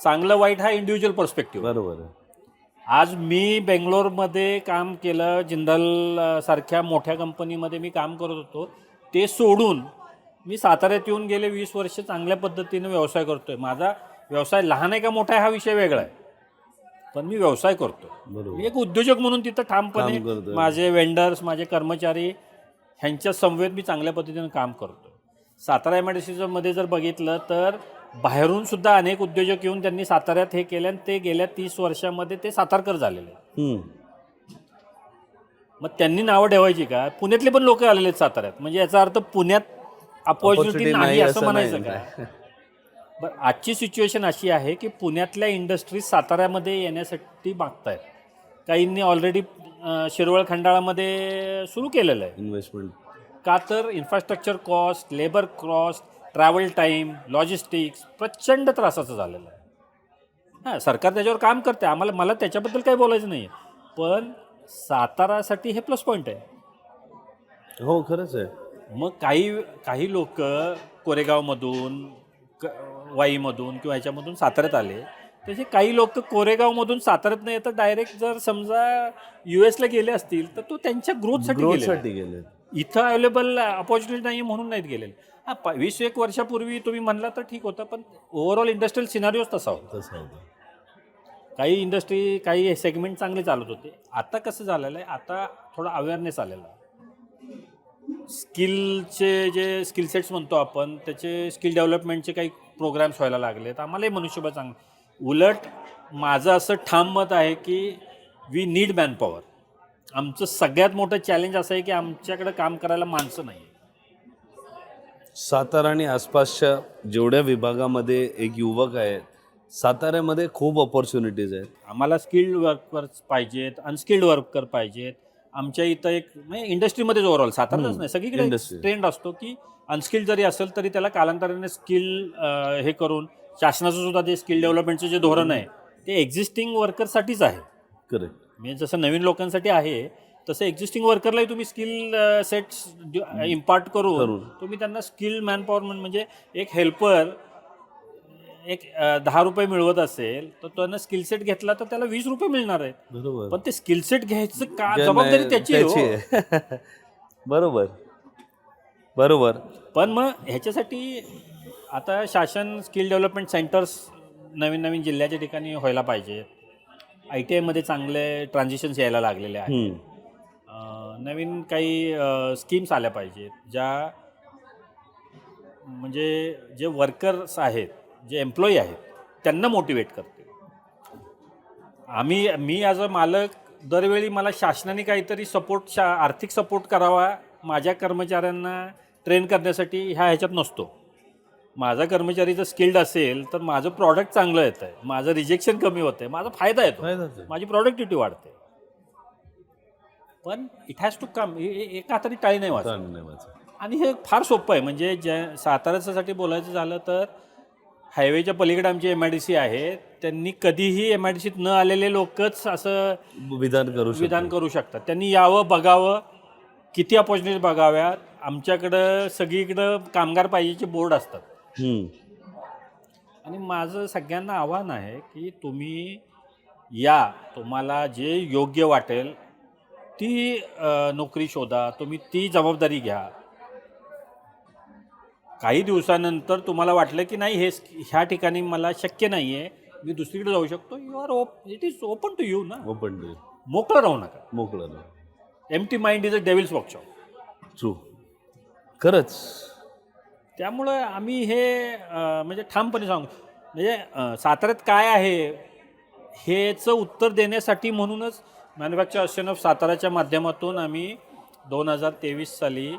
चांगलं वाईट हा इंडिव्हिज्युअल पर्स्पेक्टिव्ह. बरोबर. आज मी बेंगलोरमध्ये काम केलं, जिंदाल सारख्या मोठ्या कंपनीमध्ये मी काम करत होतो. ते सोडून मी साताऱ्यात येऊन गेले 20 वर्ष चांगल्या पद्धतीने व्यवसाय करतोय. माझा व्यवसाय लहान आहे का मोठा आहे हा विषय वेगळा आहे, पण मी व्यवसाय करतो. मी एक उद्योजक म्हणून तिथं ठामपणे माझे वेंडर्स, माझे कर्मचारी ह्यांच्या समवेत मी चांगल्या पद्धतीने काम करतो. सातारा MIDC मध्ये जर बघितलं तर बाहेरून सुद्धा अनेक उद्योजक येऊन त्यांनी साताऱ्यात हे केलं आणि ते गेल्या 30 वर्षामध्ये ते सातारकर झालेले. मग त्यांनी नावं ठेवायची का? पुण्यातले पण लोक आलेले आहेत साताऱ्यात, म्हणजे याचा अर्थ पुण्यात अपॉर्च्युनिटी नाही असं म्हणायचं का? बरं, आजची सिच्युएशन अशी आहे की पुण्यातल्या इंडस्ट्रीज साताऱ्यामध्ये येण्यासाठी मागतायत. काहींनी ऑलरेडी शिरवळ खंडाळामध्ये सुरू केलेलं आहे इन्व्हेस्टमेंट. का तर infrastructure cost, labour cost, travel time, logistics प्रचंड त्रासाचं झालेलं आहे. हां, सरकार त्याच्यावर काम करते, मला त्याच्याबद्दल काही बोलायचं नाही आहे, पण सातारासाठी हे प्लस पॉईंट आहे. हो खरंच आहे. मग काही काही लोक कोरेगावमधून वाईमधून किंवा ह्याच्यामधून साताऱ्यात आले, तसे काही लोक कोरेगावमधून साताऱ्यात नाही येतं, डायरेक्ट जर समजा US ला गेले असतील तर तो त्यांच्या ग्रोथसाठी गेले. ग्रोथसाठी गेले. इथं अवेलेबल अपॉर्च्युनिटी नाही म्हणून नाहीत गेलेले. हां, 20-21 वर्षापूर्वी तुम्ही म्हणला तर ठीक होतं, पण ओव्हरऑल इंडस्ट्रियल सिनारिओच तसा होता. तसं होतं. काही इंडस्ट्री काही सेगमेंट चांगले चालत होते. आता कसं झालेलं आहे, आता थोडा अवेअरनेस आलेला आहे. स्किलचे जे स्किल सेट्स म्हणतो आपण, त्याचे स्किल डेव्हलपमेंटचे काही प्रोग्राम्स व्हायला लागले, तर आम्हालाही मनुष्यबळ चांगलं. उलट माझं असं ठाम मत आहे की वी नीड मॅनपॉवर. आमचं सगळ्यात मोठं चॅलेंज असं आहे की आमच्याकडे काम करायला माणसं नाही आहे. सातारा आणि आसपासच्या जेवढ्या विभागामध्ये एक युवक आहेत, साताऱ्यामध्ये खूप ऑपॉर्च्युनिटीज आहेत. आम्हाला स्किल्ड वर्कर्स पाहिजेत, अनस्किल्ड वर्कर पाहिजेत. आमच्या इथं एक म्हणजे इंडस्ट्रीमध्येच ओव्हरऑल साताराच नाही, सगळीकडे Industry. ट्रेंड असतो की अनस्किल्ड जरी असेल तरी त्याला कालांतराने स्किल हे करून, शासनाचं सुद्धा ते स्किल डेव्हलपमेंटचं जे धोरण आहे ते एक्झिस्टिंग वर्करसाठीच आहे. करेक्ट. म्हणजे जसं नवीन लोकांसाठी आहे तसं एक्झिस्टिंग वर्करलाही तुम्ही स्किल सेट्स इम्पार्ट करून तुम्ही त्यांना स्किल मॅनपॉवर म्हणजे एक हेल्पर एक 10 रुपये मिळवत असेल तर त्यांना स्किल सेट घेतला तर त्याला 20 रुपये मिळणार आहेत. बरोबर. पण ते स्किल सेट घ्यायचं का, जबाबदारी त्याची आहे हो. आहे. बरोबर बरोबर. पण मग ह्याच्यासाठी आता शासन स्किल डेव्हलपमेंट सेंटर्स नवीन नवीन जिल्ह्याच्या ठिकाणी व्हायला पाहिजे. ITIमध्ये चांगले ट्रान्झिशन्स यायला लागलेले आहेत. नवीन काही स्कीम्स आल्या पाहिजेत ज्या म्हणजे जे वर्कर्स आहेत, जे एम्प्लॉई आहेत त्यांना मोटिवेट करते. मी ॲज अ मालक दरवेळी मला शासनाने काहीतरी आर्थिक सपोर्ट करावा माझ्या कर्मचाऱ्यांना ट्रेन करण्यासाठी ह्याच्यात नसतो. माझा कर्मचारी जर स्किल्ड असेल तर माझं प्रॉडक्ट चांगलं येतं आहे, माझं रिजेक्शन कमी होतं आहे, माझा फायदा येतो, माझी प्रॉडक्टिव्हिटी वाढते. पण इट हॅज टू कम. एका हाताने टाळी नाही वाजत. आणि हे फार सोपं आहे. म्हणजे साताऱ्यासाठी बोलायचं झालं तर हायवेच्या पलीकडे आमची MIDC आहे. त्यांनी कधीही MIDCत न आलेले लोकच असं विधान करू शकतात. त्यांनी यावं, बघावं, किती अपॉर्च्युनिटी बघाव्यात. आमच्याकडं सगळीकडं कामगार पाहिजेचे बोर्ड असतात. आणि माझं सगळ्यांना आव्हान आहे की तुम्ही तुम्हाला जे योग्य वाटेल ती नोकरी शोधा, तुम्ही ती जबाबदारी घ्या. काही दिवसानंतर तुम्हाला वाटलं की नाही ह्या ठिकाणी मला शक्य नाही आहे, मी दुसरीकडे जाऊ शकतो, it is open to you ना. मोकळं राहू नका. Empty mind is a devil's workshop. True. खरंच. त्यामुळं आम्ही हे म्हणजे ठामपणे सांगू, म्हणजे साताऱ्यात काय आहे हेचं उत्तर देण्यासाठी म्हणूनच मॅन्युफॅक्चर असोसिएशन ऑफ साताराच्या माध्यमातून आम्ही 2023 साली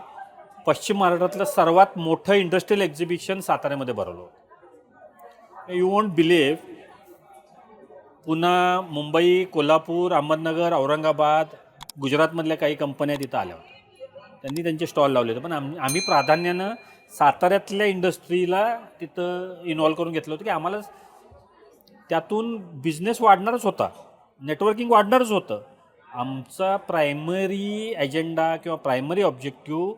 पश्चिम महाराष्ट्रातलं सर्वात मोठं इंडस्ट्रियल एक्झिबिशन साताऱ्यामध्ये भरवलं होतं. यू वोंट बिलीव्ह, पुन्हा, मुंबई, कोल्हापूर, अहमदनगर, औरंगाबाद, गुजरातमधल्या काही कंपन्या तिथं आल्या होत्या. त्यांनी त्यांचे स्टॉल लावले होते. पण आम्ही प्राधान्यानं साताऱ्यातल्या इंडस्ट्रीला तिथं इन्व्हॉल्व करून घेतलं होतं की आम्हाला त्यातून बिझनेस वाढणारच होता, नेटवर्किंग वाढणारच होतं. आमचा प्रायमरी एजेंडा किंवा प्रायमरी ऑब्जेक्टिव्ह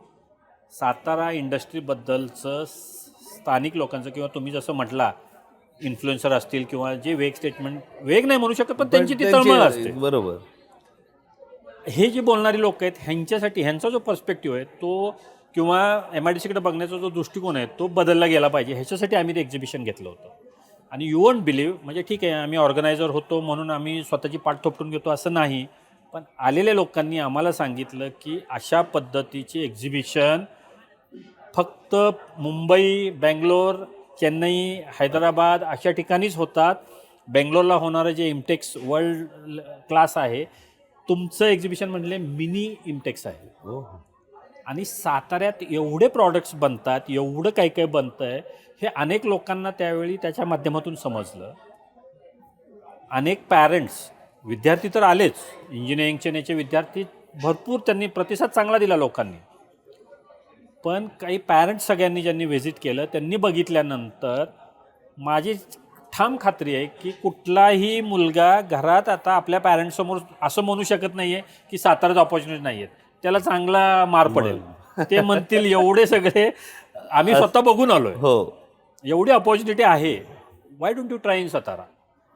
सातारा इंडस्ट्रीबद्दलचं स्थानिक लोकांचं किंवा तुम्ही जसं म्हटला इन्फ्लुएन्सर असतील किंवा जे वेग नाही म्हणू शकत पण त्यांची ती तळमळ असते. बरोबर. हे जे बोलणारी लोक आहेत ह्यांचा जो पर्स्पेक्टिव्ह आहे तो किंवा MIDCकडे बघण्याचा जो दृष्टिकोन आहे तो बदलला गेला पाहिजे. ह्याच्यासाठी आम्ही ते एक्झिबिशन घेतलं होतं. आणि यू वोंट बिलीव्ह, म्हणजे ठीक आहे आम्ही ऑर्गनायझर होतो म्हणून आम्ही स्वतःची पाठ थोपटून घेतो असं नाही, पण आलेल्या लोकांनी आम्हाला सांगितलं की अशा पद्धतीची एक्झिबिशन फक्त मुंबई, बेंगलोर, चेन्नई, हैदराबाद अशा ठिकाणीच होतात. बेंगलोरला होणारं जे इम्टेक्स वर्ल्ड क्लास आहे, तुमचं एक्झिबिशन म्हणजे मिनी इम्टेक्स आहे. आणि साताऱ्यात एवढे प्रॉडक्ट्स बनतात, एवढं काही काही बनतं आहे, हे अनेक लोकांना त्यावेळी त्याच्या माध्यमातून समजलं. अनेक पॅरेंट्स, विद्यार्थी तर आलेच, इंजिनिअरिंगचे विद्यार्थी भरपूर त्यांनी प्रतिसाद चांगला दिला लोकांनी. पण काही पॅरेंट्स सगळ्यांनी ज्यांनी व्हिजिट केलं त्यांनी बघितल्यानंतर माझी ठाम खात्री आहे की कुठलाही मुलगा घरात आता आपल्या पॅरेंट्ससमोर असं म्हणू शकत नाही आहे की साताऱ्यात ऑपॉर्च्युनिटी नाही आहेत, त्याला चांगला मार पडेल. ते म्हणतील एवढे सगळे आम्ही स्वतः बघून आलोय, हो एवढी ऑपॉर्च्युनिटी आहे, Y don't you try in Satara.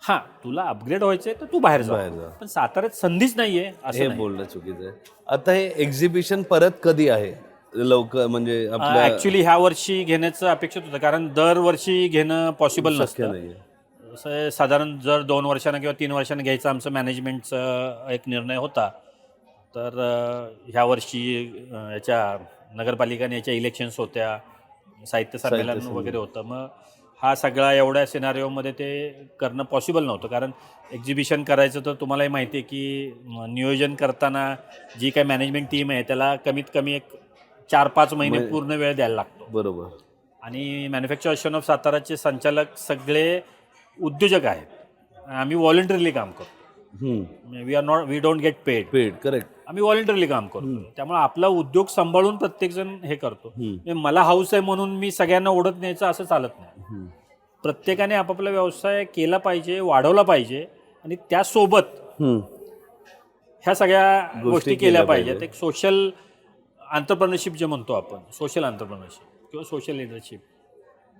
हां, तुला अपग्रेड व्हायचंय तर तू बाहेर बाहेर जा, जा. पण साताऱ्यात संधीच नाहीये असं हे नाही. बोलणं चुकीचं आहे. आता हे एक्झिबिशन परत कधी आहे लवकर, म्हणजे आपल्या ऍक्च्युली ह्या वर्षी घेण्याचं अपेक्षित होतं, कारण दरवर्षी घेणं पॉसिबल शक्य नसतं. नाहीये. असं साधारण जर 2 वर्षानं किंवा 3 वर्षानं घ्यायचा आमचं मॅनेजमेंटचा एक निर्णय होता. तर ह्या वर्षी याच्या नगरपालिकाने याच्या इलेक्शन्स होत्या, साहित्य संमेलन वगैरे होतं. मग हा सगळा एवढ्या सिनारिओमध्ये ते करणं पॉसिबल नव्हतं, कारण एक्झिबिशन करायचं तर तुम्हालाही माहिती आहे की नियोजन करताना जी काही मॅनेजमेंट टीम आहे त्याला कमीत कमी एक 4-5 महिने पूर्ण वेळ द्यायला लागतो. बरोबर. आणि मॅन्युफॅक्चर असोसिएशन ऑफ साताराचे संचालक सगळे उद्योजक आहेत. आम्ही व्हॉलंटरीली काम करतो. We don't get paid. Correct. आम्ही व्हॉलंटरीली काम करतो. त्यामुळे आपला उद्योग सांभाळून प्रत्येकजण हे करतो. म्हणजे मला हाऊस आहे म्हणून मी सगळ्यांना ओढत न्यायचं असं चालत नाही. प्रत्येकाने आपापला व्यवसाय केला पाहिजे, वाढवला पाहिजे, आणि त्यासोबत ह्या सगळ्या गोष्टी केल्या पाहिजेत. एक सोशल एंटरप्रेन्योरशिप जे म्हणतो आपण, सोशल एंटरप्रेन्योरशिप किंवा सोशल लिडरशिप,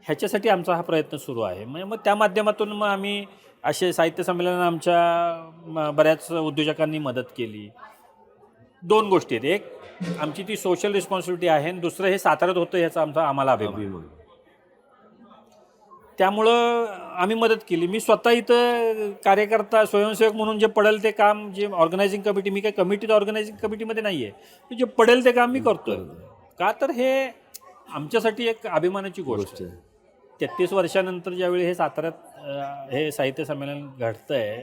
ह्याच्यासाठी आमचा हा प्रयत्न सुरू आहे. म्हणजे मग त्या माध्यमातून मग आम्ही असे साहित्य संमेलन आमच्या बऱ्याच उद्योजकांनी मदत केली. 2 गोष्टी आहेत, एक आमची ती सोशल रिस्पॉन्सिबिलिटी आहे, आणि दुसरं हे साताऱ्यात होतं ह्याचा आम्हाला अभिमान. त्यामुळं आम्ही मदत केली. मी स्वतः इथं कार्यकर्ता स्वयंसेवक म्हणून जे पडेल ते काम, जे ऑर्गनायझिंग कमिटी, मी काही कमिटीत ऑर्गनायझिंग कमिटीमध्ये नाही आहे, जे पडेल ते काम मी करतोय. का तर हे आमच्यासाठी एक अभिमानाची गोष्ट आहे. 33 वर्षानंतर ज्यावेळी हे साताऱ्यात हे साहित्य संमेलन घडतं आहे,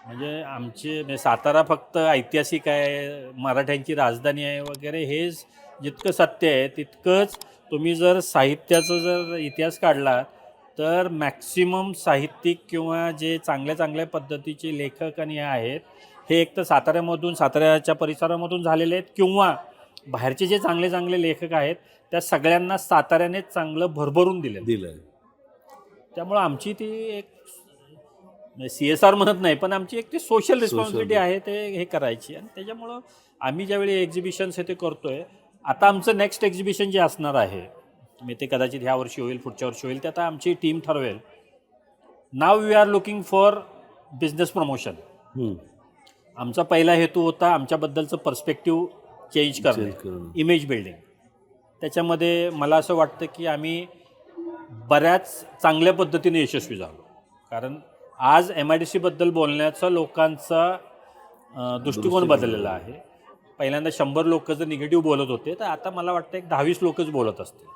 म्हणजे सातारा फक्त ऐतिहासिक आहे, मराठ्यांची राजधानी आहे वगैरे, हे जितकं सत्य आहे तितकंच तुम्ही जर साहित्याचा जर इतिहास काढला तर मॅक्सिमम साहित्यिक किंवा जे चांगल्या चांगल्या पद्धतीचे लेखक आणि हे आहेत, हे एक तर साताऱ्याच्या परिसरामधून झालेले आहेत, किंवा बाहेरचे जे चांगले चांगले लेखक आहेत त्या सगळ्यांना साताऱ्याने चांगलं भरभरून दिलं. त्यामुळं आमची ती एक CSR म्हणत नाही, पण आमची एक ती सोशल रिस्पॉन्सिबिलिटी आहे ते हे करायची. आणि त्याच्यामुळं आम्ही ज्यावेळी एक्झिबिशन्स हे ते करतोय, आता आमचं नेक्स्ट एक्झिबिशन जे असणार आहे, मी ते कदाचित ह्या वर्षी होईल, पुढच्या वर्षी होईल, ते आता आमची टीम ठरवेल. नाव we are looking for business promotion. आमचा पहिला हेतू होता आमच्याबद्दलचं पर्स्पेक्टिव्ह चेंज करणं, इमेज बिल्डिंग. त्याच्यामध्ये मला असं वाटतं की आम्ही बऱ्याच चांगल्या पद्धतीने यशस्वी झालो, कारण आज MIDC बद्दल बोलण्याचा लोकांचा दृष्टिकोन बदललेला आहे. पहिल्यांदा 100 लोक जर निगेटिव्ह बोलत होते, तर आता मला वाटतं एक 10-20 लोकच बोलत असतील.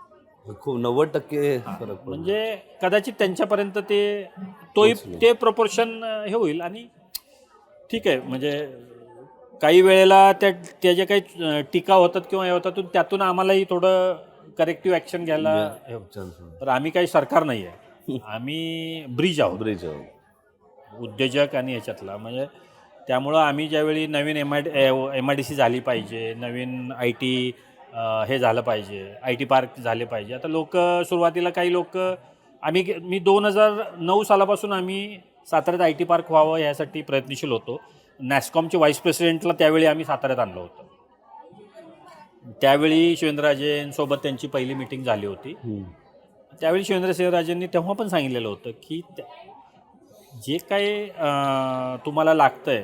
खूप 90% फरक पडतो. म्हणजे कदाचित त्यांच्यापर्यंत ते प्रपोर्शन हे होईल. आणि ठीक आहे, म्हणजे काही वेळेला त्या ज्या काही टीका होतात किंवा हे होतात त्यातून आम्हालाही थोडं करेक्टिव्ह ॲक्शन घ्यायला हे होतं. तर आम्ही काही सरकार नाही आहे, आम्ही ब्रिज आहोत, उद्योजक आणि याच्यातला. म्हणजे त्यामुळं आम्ही ज्यावेळी नवीन MIDC झाली पाहिजे, नवीन IT हे झालं पाहिजे, IT पार्क झाले पाहिजे. आता सुरुवातीला काही लोक मी 2009 सालापासून आम्ही साताऱ्यात IT पार्क व्हावं यासाठी प्रयत्नशील होतो. नॅस्कॉमचे व्हाईस प्रेसिडेंटला त्यावेळी आम्ही साताऱ्यात आणलं होतं. त्यावेळी शिवेंद्रराजेंसोबत त्यांची पहिली मीटिंग झाली होती. त्यावेळी शिवेंद्रराजेंनी तेव्हा पण सांगितलेलं होतं की जे काही तुम्हाला लागतंय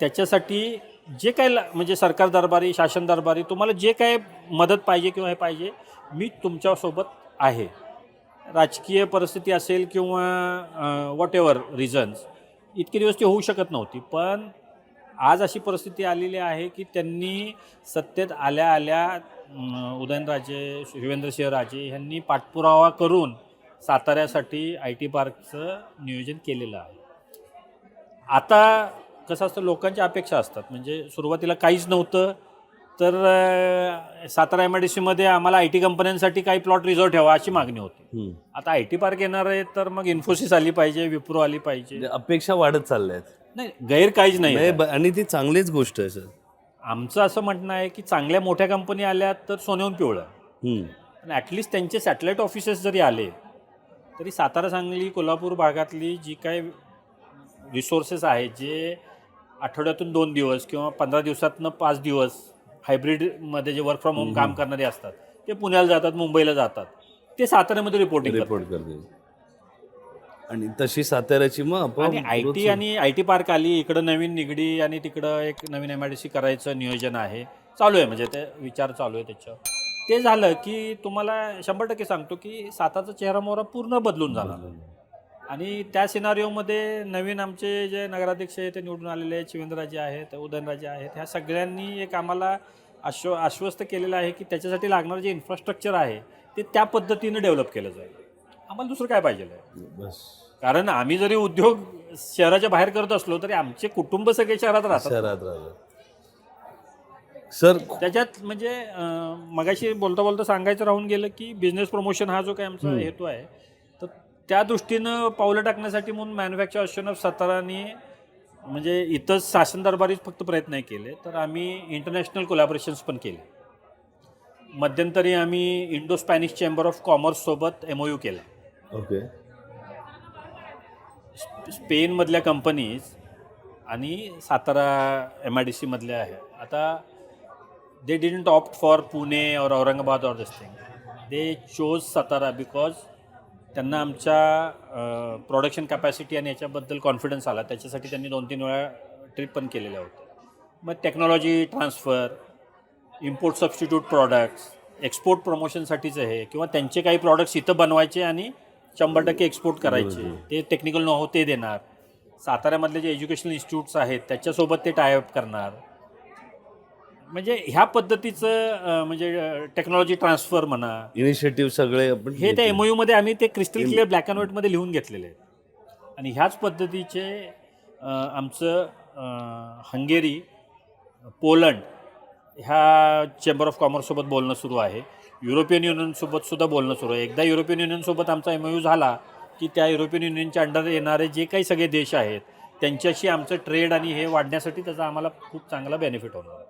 त्याच्यासाठी जे काय म्हणजे सरकार दरबारी, शासन दरबारी तुम्हाला जे काय मदत पाहिजे किंवा हे पाहिजे, मी तुमच्यासोबत आहे. राजकीय परिस्थिती असेल किंवा वॉट एव्हर रिझन्स, इतके दिवस ती होऊ शकत नव्हती, पण आज अशी परिस्थिती आलेली आहे की त्यांनी सत्तेत आल्या आल्या उदयनराजे, शिवेंद्रसिंहराजे यांनी पाठपुरावा करून साताऱ्यासाठी IT पार्कचं नियोजन केलेलं आहे. आता कसं असतं, लोकांच्या अपेक्षा असतात. म्हणजे सुरुवातीला काहीच नव्हतं, तर सातारा MIDCमध्ये आम्हाला IT कंपन्यांसाठी काही प्लॉट रिझर्व ठेवा अशी मागणी होती. आता IT पार्क येणार आहे तर मग इन्फोसिस आली पाहिजे, विप्रो आली पाहिजे, अपेक्षा वाढत चालल्या आहेत. नाही, गैर काहीच नाही, आणि ती चांगलीच गोष्ट आहे सर. आमचं असं म्हणणं आहे की चांगल्या मोठ्या कंपनी आल्या तर सोन्याहून पिवळं, पण ॲटलिस्ट त्यांचे सॅटेलाईट ऑफिसेस जरी आले तरी सातारा, सांगली, कोल्हापूर भागातली जी काही रिसोर्सेस आहेत, जे आठवड्यातून 2 दिवस किंवा 15 दिवसातनं 5 दिवस हायब्रिडमध्ये जे वर्क फ्रॉम होम काम करणारे असतात, ते पुण्याला जातात, मुंबईला जातात, ते साताऱ्यामध्ये रिपोर्टिंग रिपोर्ट करते. आणि तशी साताऱ्याची मग आपण आणि IT आणि IT पार्क आली इकडं, नवीन निगडी आणि तिकडं एक नवीन MIDC करायचं नियोजन आहे, चालू आहे. म्हणजे ते विचार चालू आहे त्याच्यावर. ते झालं की तुम्हाला 100% सांगतो की सातारचा चेहरा मोहरा पूर्ण बदलून जाणार. आणि त्या सिनारिओमध्ये नवीन आमचे जे नगराध्यक्ष आहेत ते निवडून आलेले आहेत, शिवेंद्रराजे आहेत, उदयनराजे आहेत, ह्या सगळ्यांनी एक आम्हाला आश्वस्त केलेलं आहे की त्याच्यासाठी लागणारं जे इन्फ्रास्ट्रक्चर आहे ते त्या पद्धतीनं डेव्हलप केलं जाईल. आम्हाला दुसरं काय पाहिजे आहे. बस कारण आम्ही जरी उद्योग शहराच्या बाहेर करत असलो तरी आमचे कुटुंब सगळे शहरात राहतात. शहरात राहतात. सर त्याच्यात म्हणजे मगाशी बोलता बोलता सांगायचं राहून गेलं की बिझनेस प्रमोशन हा जो काही आमचा हेतू आहे, तर त्या दृष्टीनं पावलं टाकण्यासाठी म्हणून मॅन्युफॅक्चर असोसिएशन ऑफ साताराने म्हणजे इथं शासन दरबारीच फक्त प्रयत्न नाही केले, तर आम्ही इंटरनॅशनल कोलॅबोरेशन्स पण केले. मध्यंतरी आम्ही इंडो स्पॅनिश चेंबर ऑफ कॉमर्ससोबत MOU केला. ओके. स्पेनमधल्या कंपनीज आणि सातारा MIDC मधल्या आहे. आता they didn't opt for Pune or Aurangabad or this thing, they chose Satara because त्यांना आमच्या प्रोडक्शन कॅपॅसिटी आणि याच्याबद्दल कॉन्फिडन्स आला. त्याच्यासाठी त्यांनी 2-3 वेळा ट्रिप पण केलेल्या होत्या. मग technology transfer, import substitute products, export प्रमोशनसाठीचं हे, किंवा त्यांचे काही प्रॉडक्ट्स इथं बनवायचे आणि 100% एक्सपोर्ट करायचे, ते टेक्निकल नो ते देणार. साताऱ्यामधले जे एज्युकेशनल इन्स्टिट्यूट्स आहेत त्याच्यासोबत ते टायअप करणार. म्हणजे ह्या पद्धतीचं म्हणजे टेक्नॉलॉजी ट्रान्सफर म्हणा, इनिशिएटिव्ह सगळे आपण हे त्या MOU मध्ये आम्ही ते क्रिस्टल क्लिअर ब्लॅक अँड व्हाईटमध्ये लिहून घेतलेले आहेत. आणि ह्याच पद्धतीचे आमचं हंगेरी, पोलंड ह्या चेंबर ऑफ कॉमर्ससोबत बोलणं सुरू आहे. युरोपियन युनियनसोबत सुद्धा बोलणं सुरू आहे. एकदा युरोपियन युनियनसोबत आमचा MOU झाला की त्या युरोपियन युनियनच्या अंडर येणारे जे काही सगळे देश आहेत त्यांच्याशी आमचं ट्रेड आणि हे वाढण्यासाठी त्याचा आम्हाला खूप चांगला बेनिफिट होणार आहे.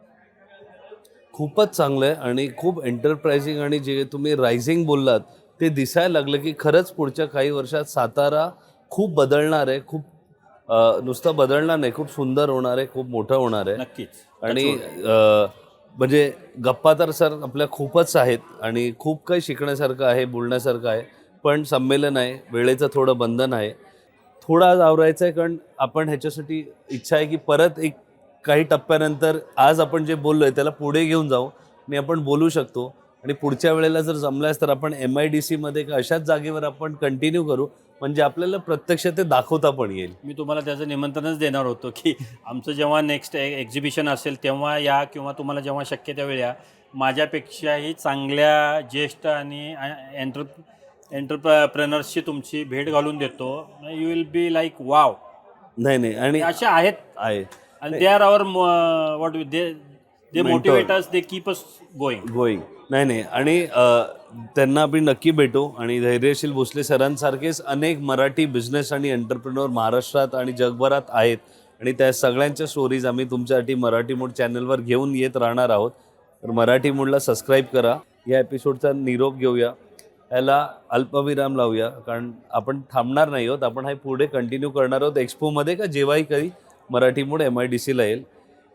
खूपच चांगलं आहे आणि खूप एंटरप्राइझिंग, आणि जे तुम्ही रायझिंग बोललात ते दिसायला लागलं की खरंच पुढच्या काही वर्षात सातारा खूप बदलणार आहे. खूप नुसतं बदलणार नाही, खूप सुंदर होणार आहे, खूप मोठं होणार आहे. नक्कीच. आणि म्हणजे गप्पा तर सर आपल्या खूपच आहेत आणि खूप काही शिकण्यासारखं आहे, बोलण्यासारखं आहे. पण संमेलन आहे, वेळेचं थोडं बंधन आहे, थोडं आज आवरायचं आहे. कारण आपण ह्याच्यासाठी इच्छा आहे की परत एक काही टप्प्यानंतर आज आपण जे बोललो आहे त्याला पुढे घेऊन जाऊ आणि आपण बोलू शकतो. आणि पुढच्या वेळेला जर जमल्यास तर आपण MIDCमध्ये का अशाच जागेवर आपण कंटिन्यू करू, म्हणजे आपल्याला प्रत्यक्ष ते दाखवता पण येईल. मी तुम्हाला त्याचं निमंत्रणच देणार होतो की आमचं जेव्हा नेक्स्ट एक्झिबिशन असेल तेव्हा या, किंवा तुम्हाला जेव्हा शक्य त्यावेळी या. माझ्यापेक्षाही चांगल्या ज्येष्ठ आणि एंटरप्रेनर्सची तुमची भेट घालून देतो. You will be like wow. नाही आणि अशा आहेत आहे आणि they are our what they motivate us, they keep us going. नाही आणि त्यांना आपण नक्की भेटू. आणि धैर्यशील भोसले सरांसारखेच अनेक मराठी बिझनेस आणि एंटरप्रेन्योर महाराष्ट्रात आणि जगभरात आहेत आणि त्या सगळ्यांच्या स्टोरीज आम्ही तुमच्यासाठी मराठी मूड चॅनलवर घेऊन येत राहणार आहोत. तर मराठी मूडला सबस्क्राईब करा. या एपिसोडचा निरोप घेऊया, याला अल्पविराम लावूया, कारण आपण थांबणार नाही आहोत. आपण हे पुढे कंटिन्यू करणार आहोत एक्सपोमध्ये का जेव्हाही काही मराठी मूड MIDCला येईल.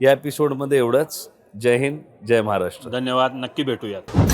या एपिसोडमध्ये एवढंच. जय हिंद, जय महाराष्ट्र. धन्यवाद. नक्की भेटूयात.